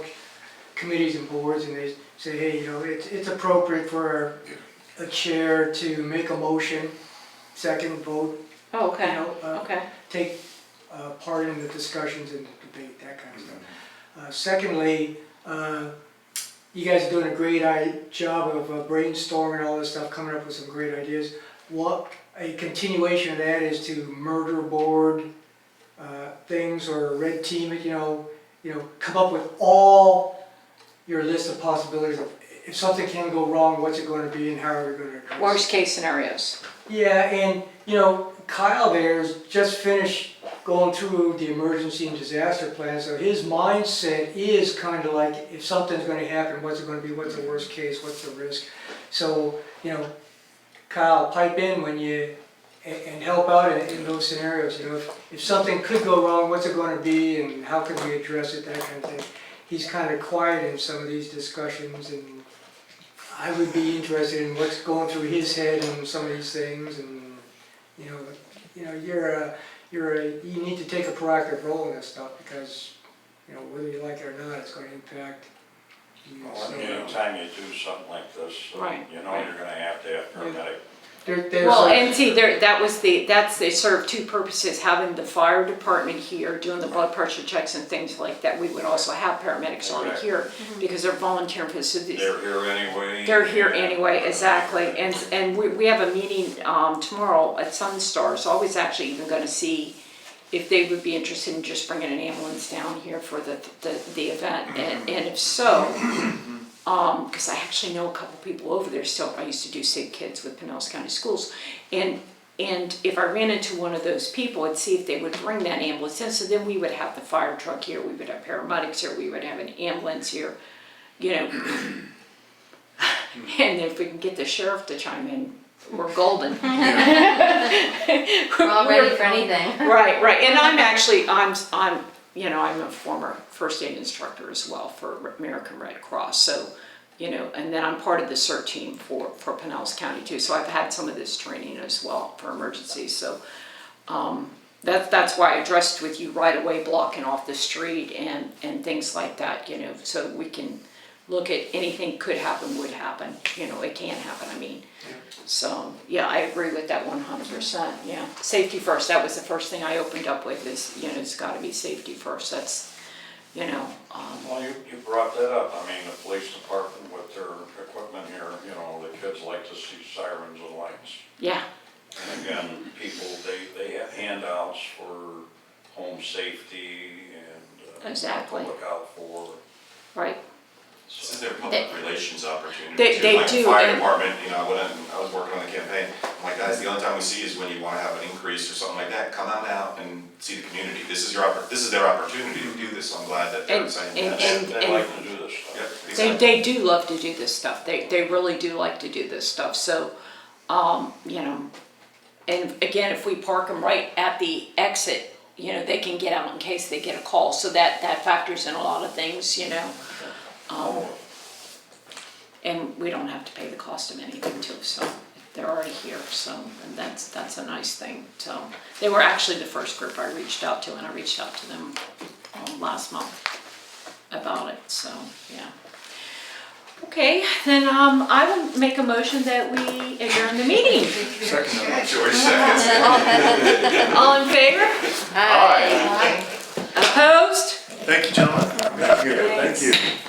committees and boards, and they say, hey, you know, it's appropriate for a chair to make a motion, second vote, Oh, you okay, know, okay. take part in the discussions and debate, that kind of stuff. Secondly, you guys are doing a great job of brainstorming all this stuff, coming up with some great ideas. What a continuation of that is to murder board things or red team it, you know, come up with all your list of possibilities of if something can go wrong, what's it going to be and how are we going to address it? Worst case scenarios. Yeah, and you know, Kyle there's just finished going through the emergency and disaster plan, so his mindset is kind of like, if something's going to happen, what's it going to be, what's the worst case, what's the risk? So, you know, Kyle, pipe in when you, and help out in those scenarios, you know, if something could go wrong, what's it going to be and how can we address it, that kind of thing. He's kind of quiet in some of these discussions, and I would be interested in what's going through his head on some of these things, and you know, you need to take a proactive role in this stuff because, you know, whether you like it or not, it's going to impact you. Well, So, anytime you do something like this, Right. you know you're gonna have to have paramedic. there's Well, like- and see, that's, they serve two purposes, having the fire department here, doing the blood pressure checks and things like that. We would also have paramedics on Exactly. here, because they're volunteering for this. They're here anyway. They're here anyway, exactly, and we have a meeting tomorrow at Sunstar, so I was actually even gonna see if they would be interested in just bringing an ambulance down here for the event, and if so, because I actually know a couple people over there still. I used to do Save Kids with Pinellas County Schools, and if I ran into one of those people, I'd see if they would bring that ambulance in, so then we would have the fire truck here, we would have paramedics here, we would have an ambulance here, you know. And if we can get the sheriff to chime in, we're golden. We're all ready for anything. Right, and I'm you know, I'm a former first aid instructor as well for American Red Cross, so, you know, and then I'm part of the CERT team for Pinellas County too, so I've had some of this training as well for emergencies, so that's why I addressed with you right away, blocking off the street and things like that, you know, so we can look at anything could happen, would happen, you know, it can happen, I mean. So, yeah, I agree with that 100%, yeah. Safety first, that was the first thing I opened up with is, you know, it's gotta be safety first, that's, you know, Well, you brought that up, I mean, the police department with their equipment here, you know, the kids like to see sirens and lights. yeah, And again, people, they have handouts for home safety and what Exactly. to look out for. right, This is their public relations opportunity They- too. they Like the do, fire and- department, you know, when I was working on the campaign, I'm like, guys, the only time we see is when you wanna have an increase or something like that, come on out and see the community. This is their opportunity to do this, so I'm glad that they're And- saying and- that. They like to do this stuff. Yep, they, exactly. they do love to do this stuff, they really do like to do this stuff, so, you know, and again, if we park them right at the exit, you know, they can get out in case they get a call, so that factors in a lot of things, you know. And we don't have to pay the cost of anything too, so they're already here, so, and that's a nice thing, so. They were actually the first group I reached out to, and I reached out to them last month about it, so, yeah. Okay, then, I will make a motion that we adjourn the meeting. George seconds. All in favor? Aye. Opposed? Thank you, gentlemen. Thank you. Thanks. Thank you.